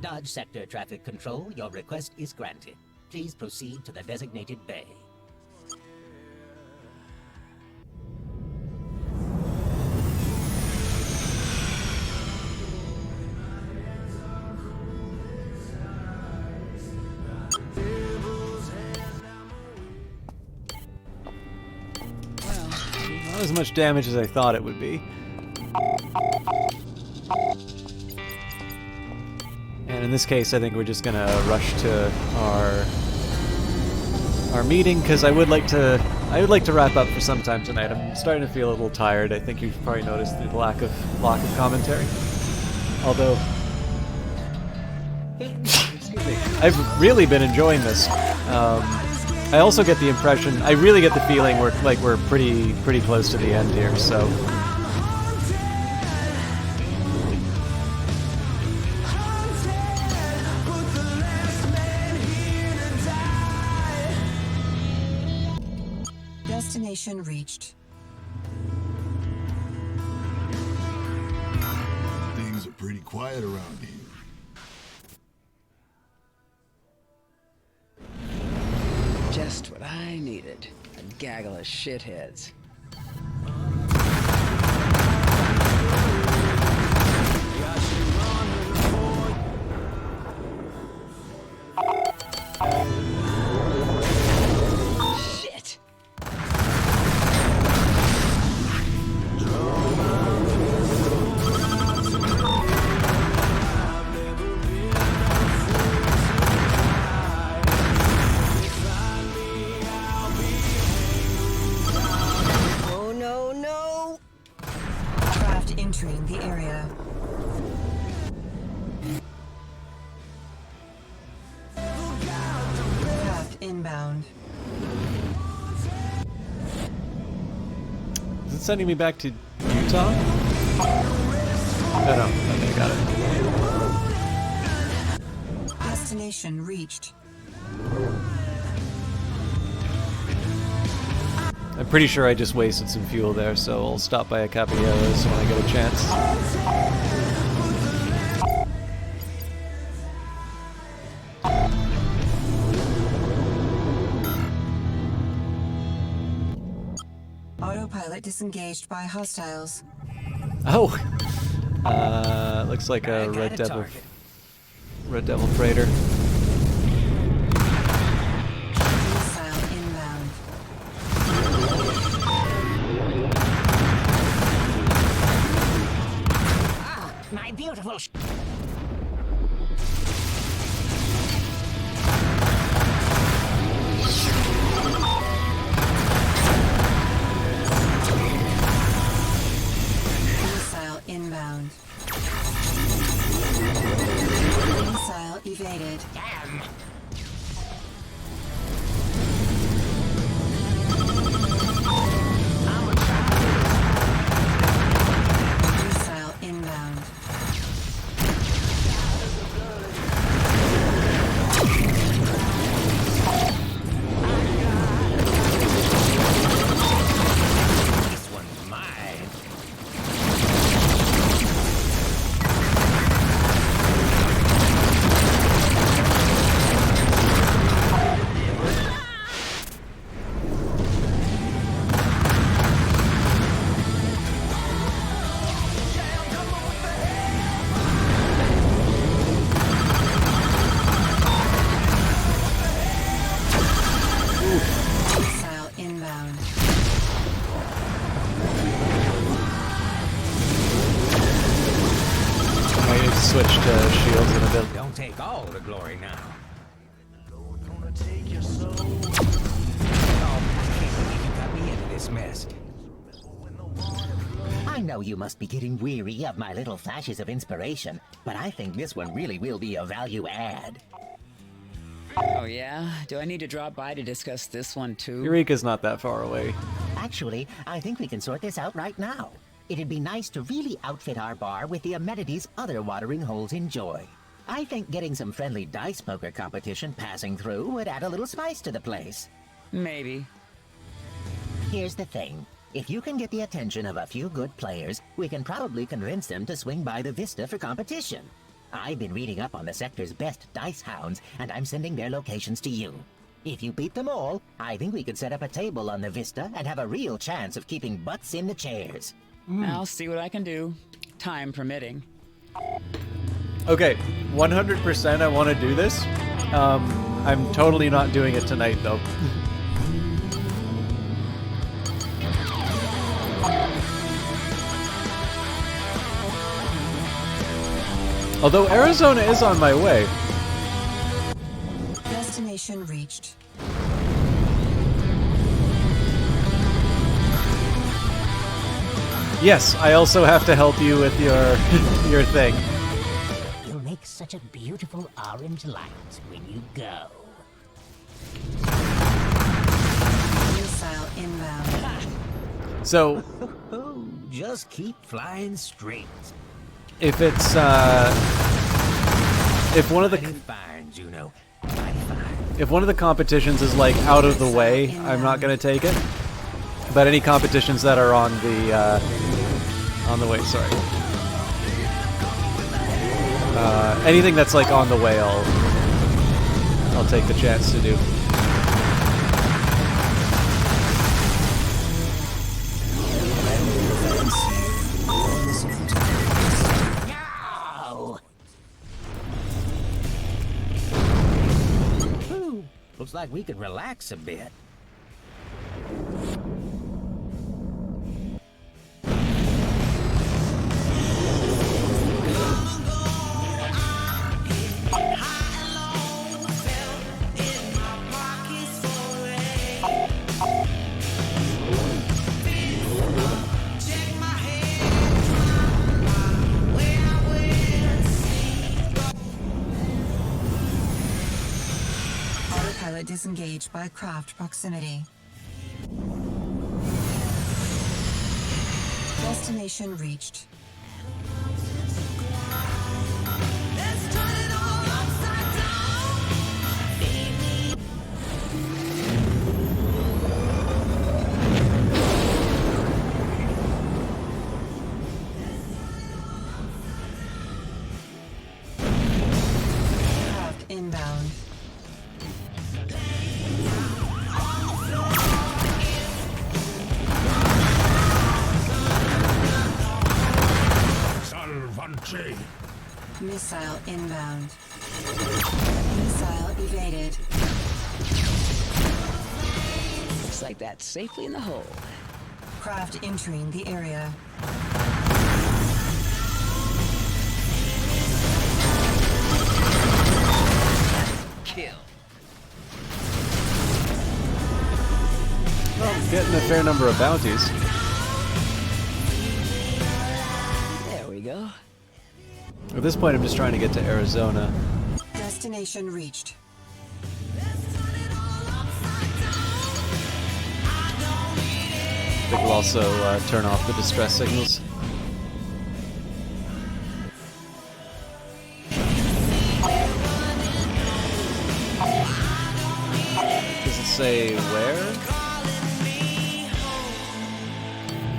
Dodge Sector Traffic Control, your request is granted. Please proceed to the designated bay. Not as much damage as I thought it would be. And in this case, I think we're just gonna rush to our meeting because I would like to wrap up for some time tonight. I'm starting to feel a little tired. I think you've probably noticed the lack of commentary. Although, excuse me, I've really been enjoying this. I also get the impression, I really get the feeling we're pretty close to the end here. So. Destination reached. Things are pretty quiet around here. Just what I needed. A gaggle of shitheads. Shit! Oh no, no! Craft entering the area. Craft inbound. Is it sending me back to Utah? Oh no, okay, got it. Destination reached. I'm pretty sure I just wasted some fuel there, so I'll stop by a Caballeros when I get a chance. Autopilot disengaged by hostiles. Oh! Looks like a Red Devil freighter. Missile inbound. My beautiful Missile inbound. Missile evaded. Damn! Missile inbound. switch to shields in a bit. Don't take all the glory now. Oh, I can't believe you got me into this mess. I know you must be getting weary of my little flashes of inspiration, but I think this one really will be a value add. Oh yeah? Do I need to drop by to discuss this one too? Eureka's not that far away. Actually, I think we can sort this out right now. It'd be nice to really outfit our bar with the amenities other watering holes enjoy. I think getting some friendly dice poker competition passing through would add a little spice to the place. Maybe. Here's the thing. If you can get the attention of a few good players, we can probably convince them to swing by the Vista for competition. I've been reading up on the sector's best dice hounds, and I'm sending their locations to you. If you beat them all, I think we could set up a table on the Vista and have a real chance of keeping butts in the chairs. I'll see what I can do, time permitting. Okay, 100% I want to do this. I'm totally not doing it tonight, though. Although Arizona is on my way. Destination reached. Yes, I also have to help you with your thing. You'll make such a beautiful orange light when you go. Missile inbound. So, just keep flying straight. if it's if one of the Fine, Juno. if one of the competitions is like out of the way, I'm not gonna take it. But any competitions that are on the way, sorry. Anything that's like on the way, I'll take the chance to do. Looks like we could relax a bit. Autopilot disengaged by craft proximity. Destination reached. Craft inbound. Salvante. Missile inbound. Missile evaded. Looks like that's safely in the hole. Craft entering the area. Kill. Well, getting a fair number of bounties. There we go. At this point, I'm just trying to get to Arizona. Destination reached. I think we'll also turn off the distress signals. Does it say where?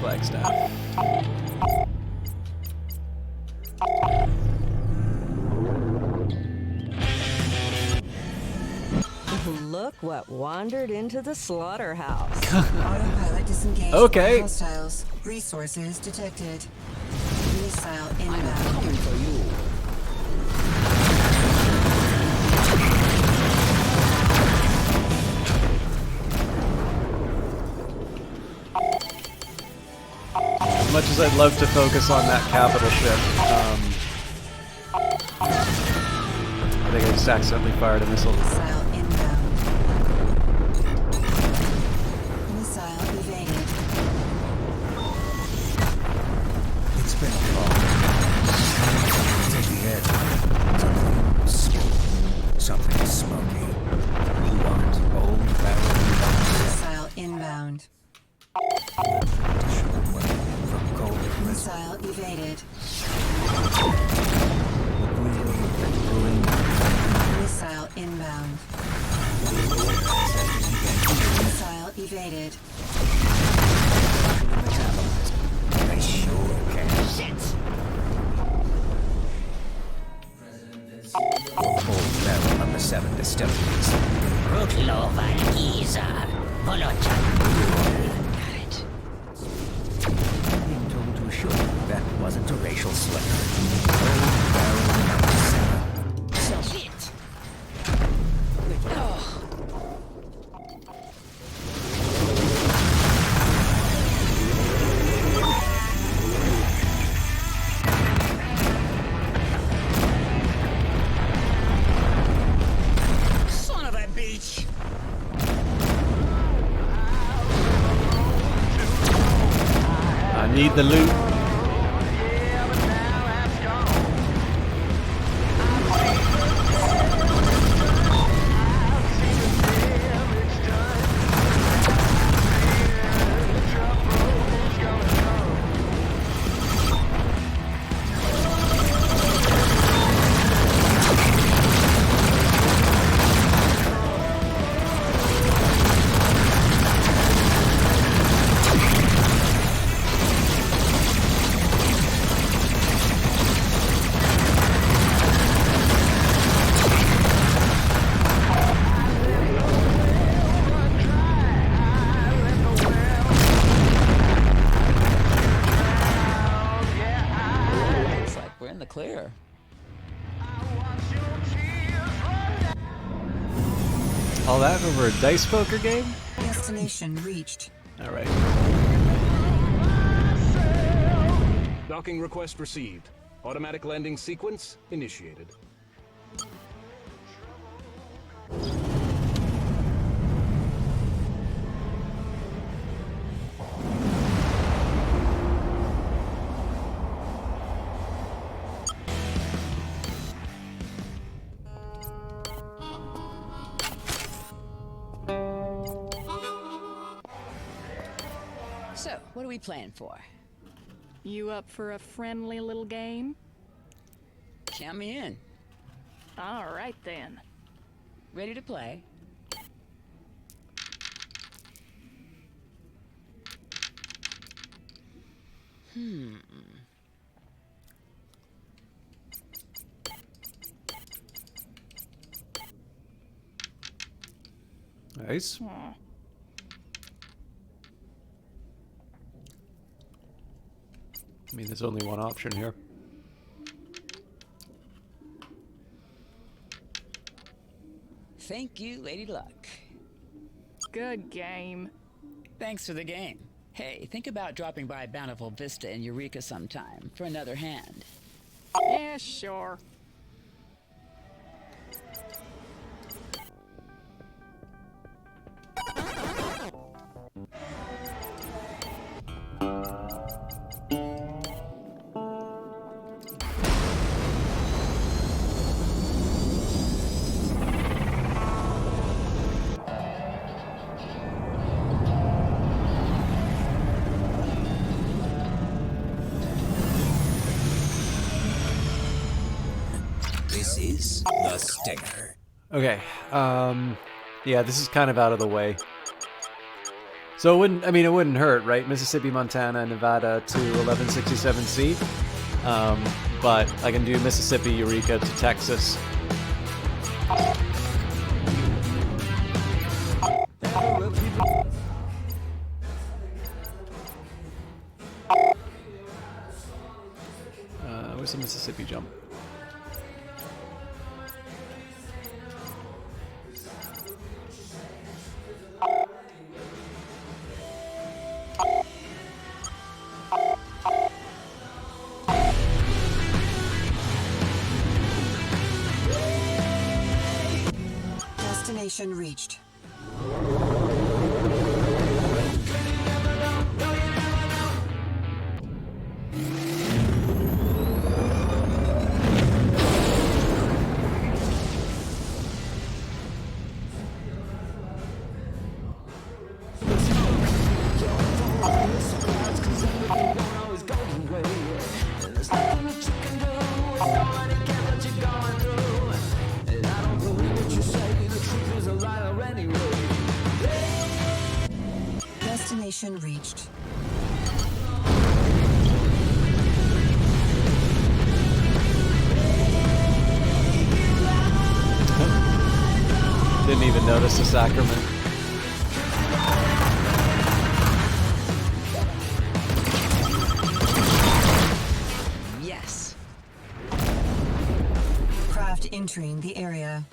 Flagstaff. Look what wandered into the slaughterhouse. Autopilot disengaged. Okay. By hostiles. Resources detected. Missile inbound. Coming for you. As much as I'd love to focus on that capital ship, think I just accidentally fired a missile. Missile inbound. Missile evaded. It's been a long take the edge. Something smoky. You want old barrel? Missile inbound. From cold Missile evaded. Missile inbound. Missile evaded. They sure can. Shit! Old barrel number 7 distilleries. Rutlova Giza. Volochan. Got it. I'm being told to assure you that wasn't a racial slur. Old barrel number 7. So shit. Son of a bitch! I need the loot. Looks like we're in the clear. All that over a dice poker game? Destination reached. Alright. Docking request received. Automatic landing sequence initiated. So, what are we playing for? You up for a friendly little game? Count me in. All right then. Ready to play? Nice. I mean, there's only one option here. Thank you, Lady Luck. Good game. Thanks for the game. Hey, think about dropping by Bountiful Vista in Eureka sometime for another hand. Yeah, sure. This is the Stinger. Okay. Yeah, this is kind of out of the way. So it wouldn't, I mean, it wouldn't hurt, right? Mississippi, Montana, Nevada to 1167C. But I can do Mississippi, Eureka to Texas. Where's the Mississippi jump? Destination reached. Destination reached. Didn't even notice the sacrament. Yes. Craft entering the area.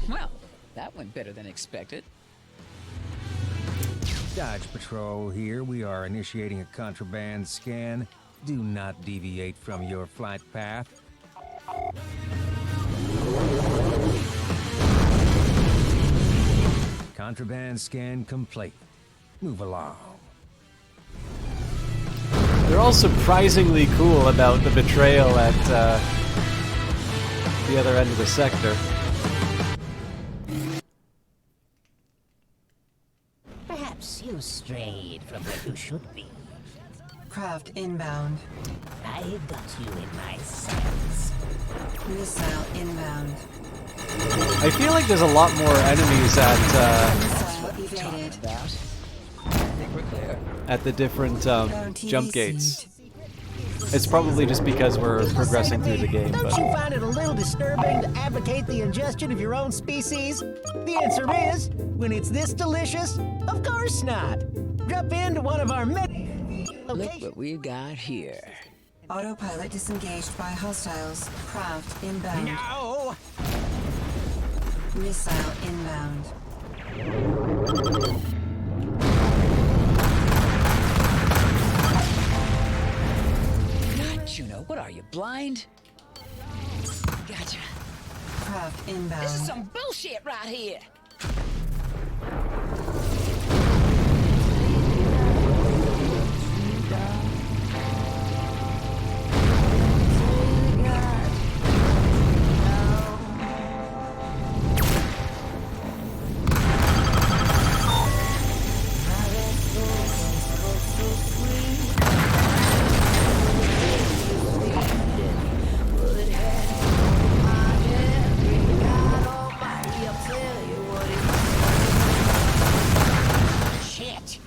Well, that went better than expected. Dodge Patrol here. We are initiating a contraband scan. Do not deviate from your flight path. Contraband scan complete. Move along. They're all surprisingly cool about the betrayal at the other end of the sector. Perhaps you strayed from where you should be. Craft inbound. I've got you in my sights. Missile inbound. I feel like there's a lot more enemies Missile evaded. I think we're clear. at the different Bounty jump received. gates. It's probably just because we're progressing through the game, Don't but you find it a little disturbing to advocate the ingestion of your own species? The answer is, when it's this delicious, of course not. Drop into one of our many Look locations. what we've got here. Autopilot disengaged by hostiles. Craft inbound. No! Missile inbound. God, Juno, what are you, blind? Gotcha. Craft inbound. This is some bullshit right here. Shit!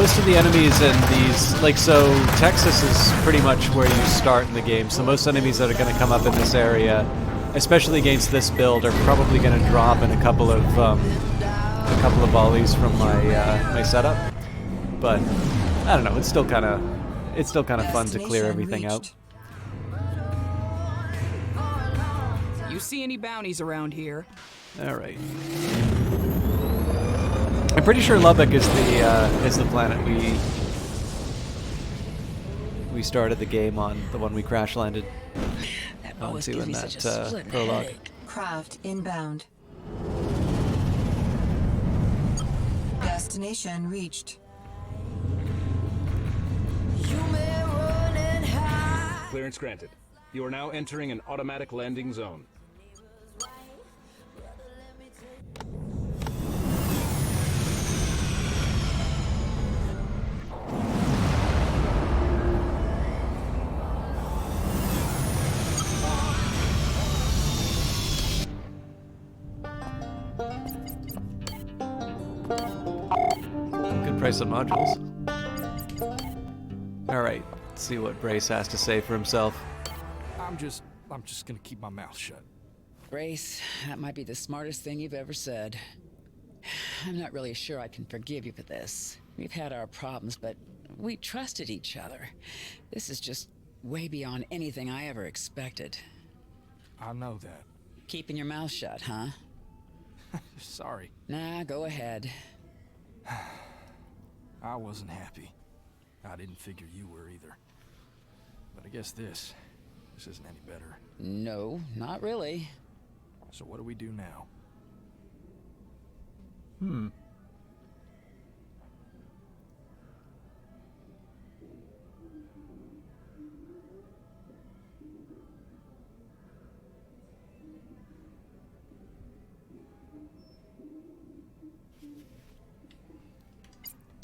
most of the enemies in these, like, so Texas is pretty much where you start in the game, so most enemies that are going to come up in this area, especially against this build, are probably going to drop in a couple of volleys from my setup. But I don't know, it's still kind of fun to clear everything out. You see any bounties around here? All right. I'm pretty sure Lubbock is the planet we started the game on, the one we crash landed onto in that prologue. Craft inbound. Destination reached. Clearance granted. You are now entering an automatic landing zone. Good price on modules. Alright, let's see what Brace has to say for himself. I'm just I'm just gonna keep my mouth shut. Grace, that might be the smartest thing you've ever said. I'm not really sure I can forgive you for this. We've had our problems, but we trusted each other. This is just way beyond anything I ever expected. I know that. Keeping your mouth shut, huh? Sorry. Nah, go ahead. I wasn't happy. I didn't figure you were either. But I guess this isn't any better. No, not really. So what do we do now?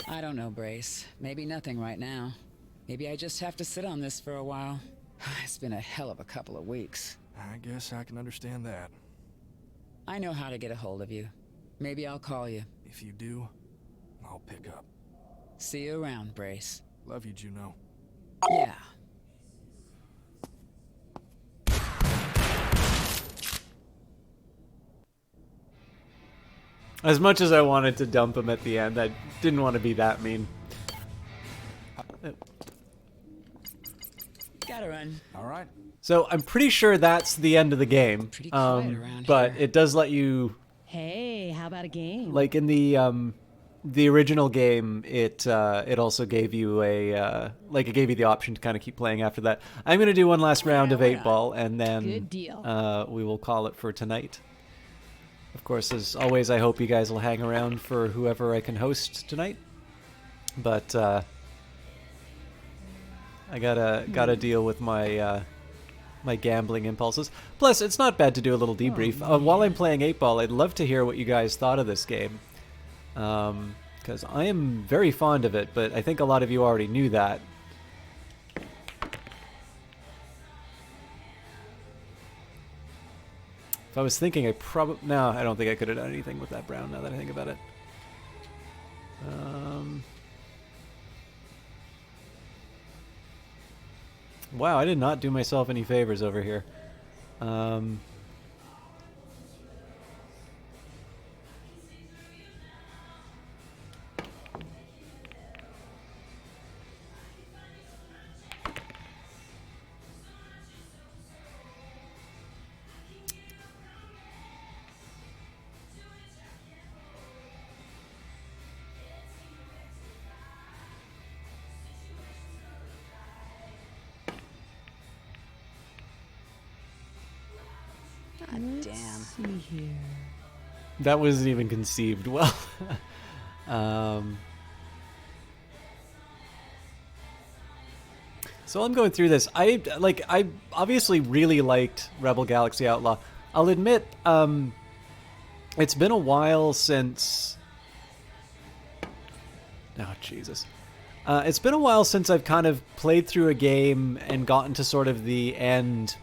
I don't know, Brace. Maybe nothing right now. Maybe I just have to sit on this for a while. It's been a hell of a couple of weeks. I guess I can understand that. I know how to get a hold of you. Maybe I'll call you. If you do, I'll pick up. See you around, Brace. Love you, Juno. Yeah. As much as I wanted to dump him at the end, I didn't want to be that mean. Gotta run. All right. So I'm pretty sure that's the end of the game. Pretty quiet around but here. it does let you, Hey, how about a game? like in the original game, it also gave you a it gave you the option to kind of keep playing after that. I'm gonna do one last round of 8-Ball, and then Good deal. We will call it for tonight. Of course, as always, I hope you guys will hang around for whoever I can host tonight. But I gotta deal with my my gambling impulses. Plus, it's not bad to do a little debrief. While I'm playing 8-Ball, I'd love to hear what you guys thought of this game. Because I am very fond of it, but I think a lot of you already knew that. If I was thinking, no, I don't think I could have done anything with that brown, now that I think about it. Wow, I did not do myself any favors over here. God damn. See here. That wasn't even conceived well. So I'm going through this. I obviously really liked Rebel Galaxy Outlaw. I'll admit, it's been a while since. Oh Jesus! It's been a while since I've kind of played through a game and gotten to sort of the end.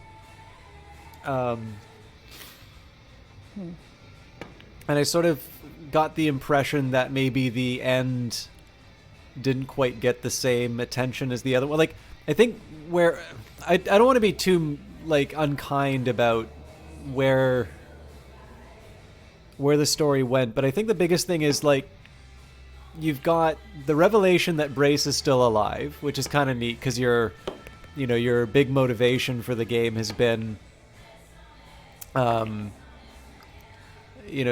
And I sort of got the impression that maybe the end didn't quite get the same attention as the other one. Like, I think where I don't want to be too unkind about where the story went, but I think the biggest thing is you've got the revelation that Brace is still alive, which is kind of neat because your big motivation for the game has been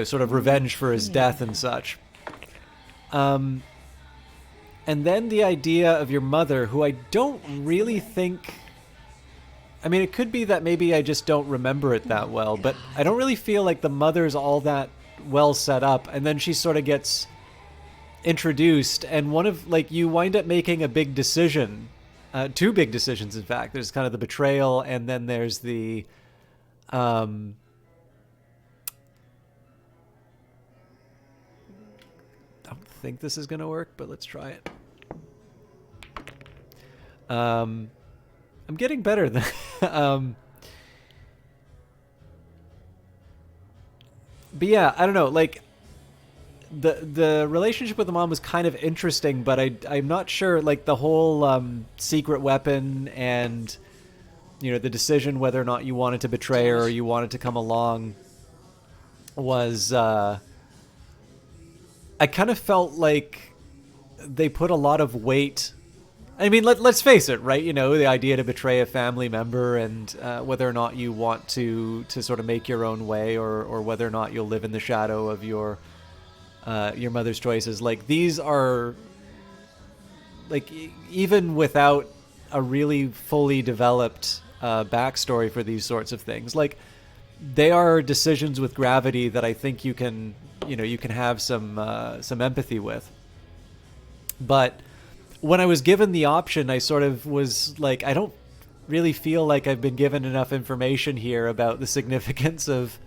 sort of revenge for his death and such. And then the idea of your mother, who I don't really think... I mean, it could be that maybe I just don't remember it that well, but I don't really feel like the mother's all that well set up, and then she sort of gets introduced, and you wind up making a big decision. Two big decisions, in fact. There's kind of the betrayal, and then there's the... I think this is going to work, but let's try it. I'm getting better than but yeah, I don't know, the relationship with the mom was kind of interesting, but I'm not sure, the whole secret weapon and the decision whether or not you wanted to betray her or you wanted to come along was, I kind of felt like they put a lot of weight. I mean, let's face it, right? The idea to betray a family member and whether or not you want to sort of make your own way, or whether or not you'll live in the shadow of your mother's choices. Like, these are, like, even without a really fully developed backstory for these sorts of things, like, they are decisions with gravity that I think you can have some empathy with. But when I was given the option, I sort of was like, I don't really feel like I've been given enough information here about the significance of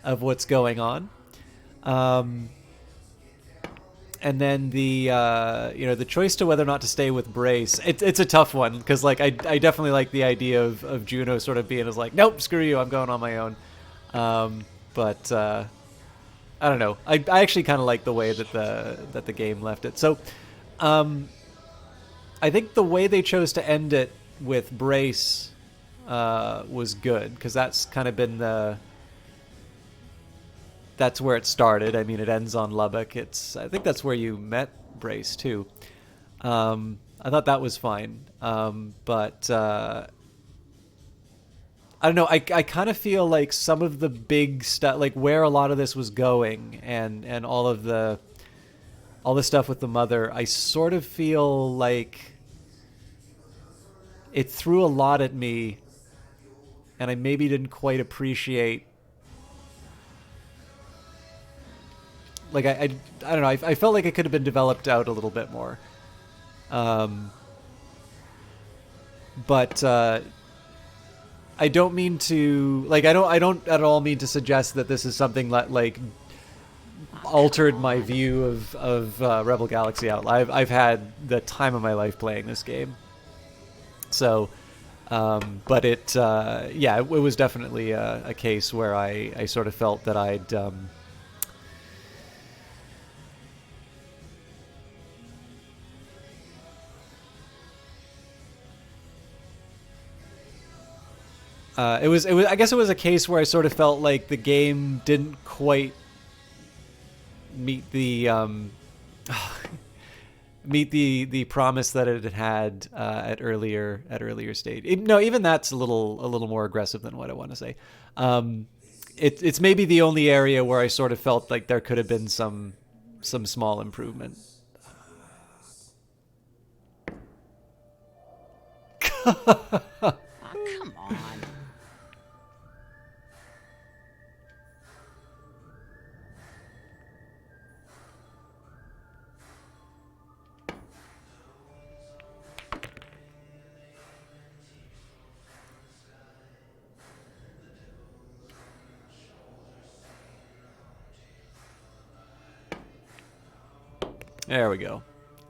what's going on. And then the choice to whether or not to stay with Brace, it's a tough one, because like I definitely like the idea of Juno sort of being as like, nope, screw you, I'm going on my own. But I don't know. I actually kind of like the way that the game left it. So I think the way they chose to end it with Brace was good, because that's kind of been that's where it started. I mean, it ends on Lubbock. I think that's where you met Brace too. I thought that was fine. But I don't know. I kind of feel like some of the big stuff, like where a lot of this was going, and all the stuff with the mother, I sort of feel like it threw a lot at me, and I maybe didn't quite appreciate. Like, I don't know. I felt like it could have been developed out a little bit more. But I don't mean to, like, I don't at all mean to suggest that this is something that like altered my view of Rebel Galaxy Outlaw. I've had the time of my life playing this game. So, but it was definitely a case where I sort of felt that I'd it was I guess it was a case where I sort of felt like the game didn't quite meet the the promise that it had at earlier stage. No, even that's a little more aggressive than what I want to say. It's maybe the only area where I sort of felt like there could have been some small improvement. Oh, come on. There we go.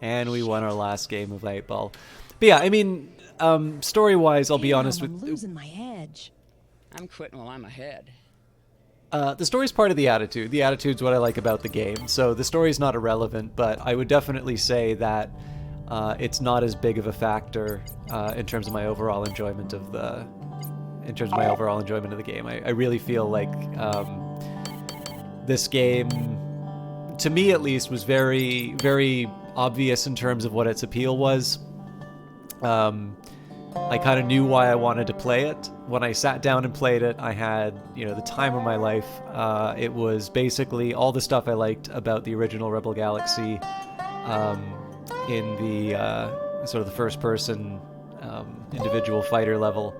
And we won our last game of 8-Ball. But yeah, I mean, story-wise, I'll be honest with you. I'm losing my edge. I'm quitting while I'm ahead. The story's part of the attitude. The attitude's what I like about the game. So the story's not irrelevant, but I would definitely say that it's not as big of a factor in terms of my overall enjoyment of the game. I really feel like this game, to me at least, was very, very obvious in terms of what its appeal was. I kind of knew why I wanted to play it. When I sat down and played it, I had, the time of my life. It was basically all the stuff I liked about the original Rebel Galaxy in the sort of the first-person individual fighter level.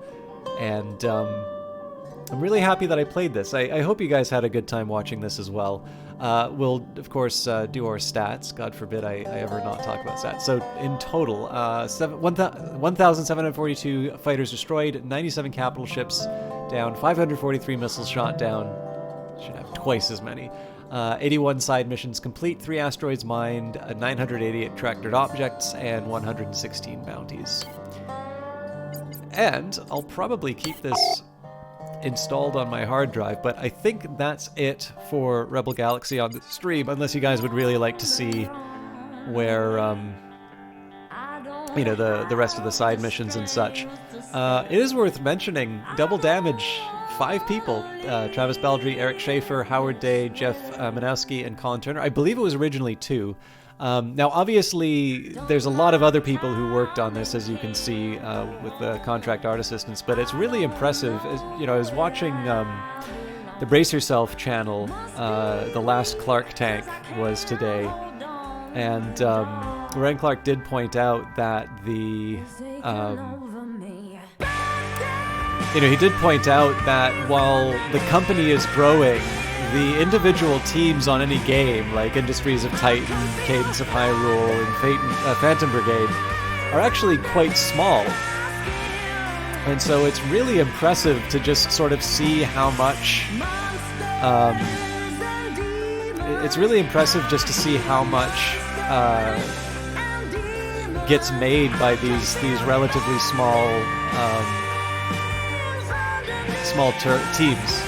And I'm really happy that I played this. I hope you guys had a good time watching this as well. We'll, of course, do our stats. God forbid I ever not talk about stats. So, in total, 1,742 fighters destroyed, 97 capital ships down, 543 missiles shot down. Should have twice as many. 81 side missions complete, 3 asteroids mined, 988 tractored objects, and 116 bounties. And I'll probably keep this installed on my hard drive, but I think that's it for Rebel Galaxy on the stream, unless you guys would really like to see where the rest of the side missions and such. It is worth mentioning, Double Damage, 5 people. Travis Baldry, Eric Schaefer, Howard Day, Jeff Manowski, and Colin Turner. I believe it was originally 2. Now, obviously, there's a lot of other people who worked on this, as you can see, with the contract art assistants, but it's really impressive. You know, I was watching the Brace Yourself channel. The last Clark tank was today, and Ryan Clark did point out that he did point out that while the company is growing, the individual teams on any game, like Industries of Titan, Cadence of Hyrule, and Phantom Brigade, are actually quite small. And so it's really impressive to just sort of see how much... it's really impressive just to see how much gets made by these relatively small teams.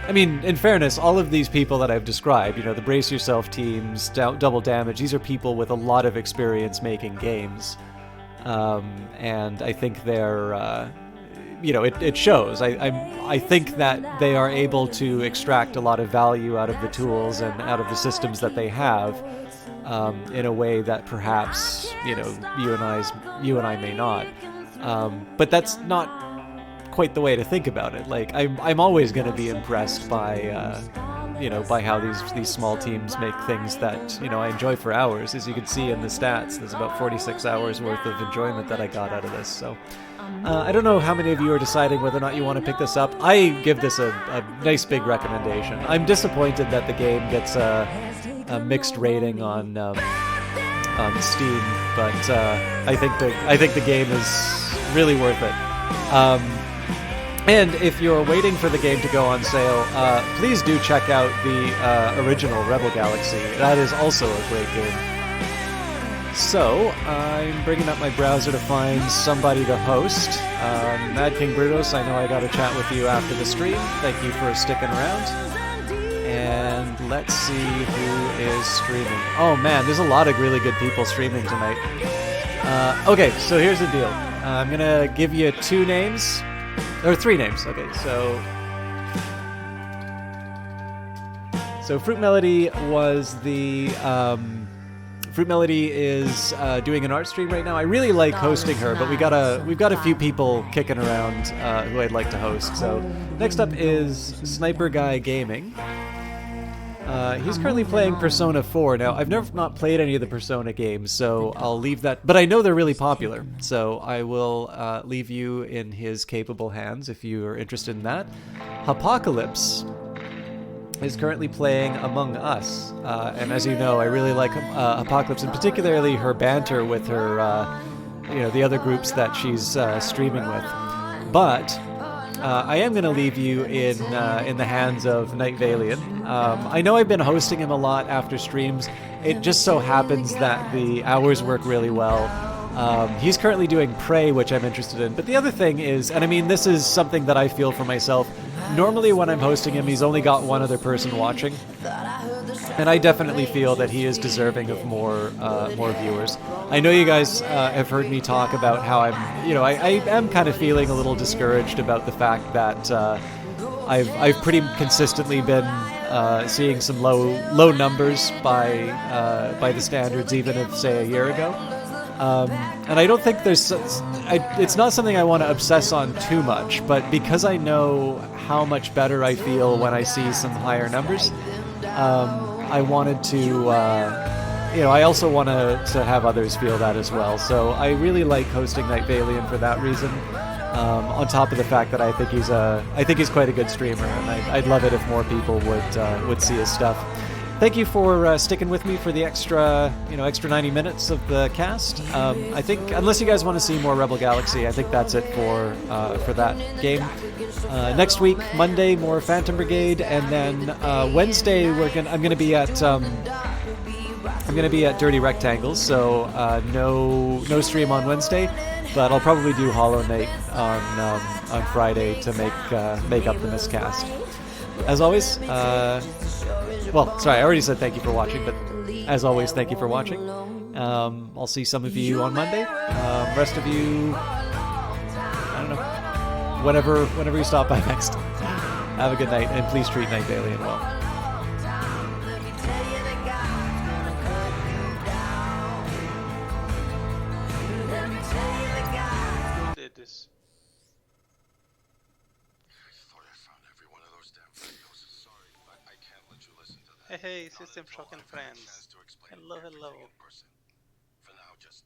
I mean, in fairness, all of these people that I've described, you know, the Brace Yourself teams, Double Damage, these are people with a lot of experience making games. And I think they're, it shows. I think that they are able to extract a lot of value out of the tools and out of the systems that they have, in a way that perhaps, you and I may not. But that's not quite the way to think about it. Like, I'm always going to be impressed by by how these small teams make things that I enjoy for hours. As you can see in the stats, there's about 46 hours worth of enjoyment that I got out of this. So I don't know how many of you are deciding whether or not you want to pick this up. I give this a nice big recommendation. I'm disappointed that the game gets a mixed rating on Steam, but I think the game is really worth it. And if you're waiting for the game to go on sale, please do check out the original Rebel Galaxy. That is also a great game. So, I'm bringing up my browser to find somebody to host. Mad King Brutus, I know I got to chat with you after the stream. Thank you for sticking around. And let's see who is streaming. Oh man, there's a lot of really good people streaming tonight. Okay, so here's the deal. I'm going to give you 2 names. Or 3 names. Okay, so Fruit Melody was the Fruit Melody is doing an art stream right now. I really like hosting her, but we've got a few people kicking around who I'd like to host. So next up is Sniper Guy Gaming. He's currently playing Persona 4. Now, I've never not played any of the Persona games, so I'll leave that. But I know they're really popular, so I will leave you in his capable hands if you are interested in that. Apocalypse is currently playing Among Us, and as you know, I really like Apocalypse, and particularly her banter with her, the other groups that she's streaming with. But I am going to leave you in the hands of Night Valiant. I know I've been hosting him a lot after streams. It just so happens that the hours work really well. He's currently doing Prey, which I'm interested in. But the other thing is, and I mean, this is something that I feel for myself. Normally when I'm hosting him, he's only got one other person watching. And I definitely feel that he is deserving of more viewers. I know you guys have heard me talk about how I am kind of feeling a little discouraged about the fact that I've pretty consistently been seeing some low numbers by the standards, even of say a year ago. And I don't think it's not something I want to obsess on too much, but because I know how much better I feel when I see some higher numbers, I wanted to, I also want to have others feel that as well. So I really like hosting Night Valiant for that reason. On top of the fact that I think he's quite a good streamer, and I'd love it if more people would see his stuff. Thank you for sticking with me for the extra 90 minutes of the cast. I think, unless you guys want to see more Rebel Galaxy, I think that's it for that game. Next week, Monday, more Phantom Brigade, and then Wednesday I'm gonna be at Dirty Rectangles, so no stream on Wednesday, but I'll probably do Hollow Knight on Friday to make up the miscast. As always, I already said thank you for watching, but as always, thank you for watching. I'll see some of you on Monday. Rest of you, I don't know, whenever you stop by next. Have a good night, and please treat Night Alien well. Did this. Hey, hey, System Shock and friends. Hello, hello. For now, just...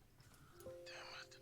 Damn it.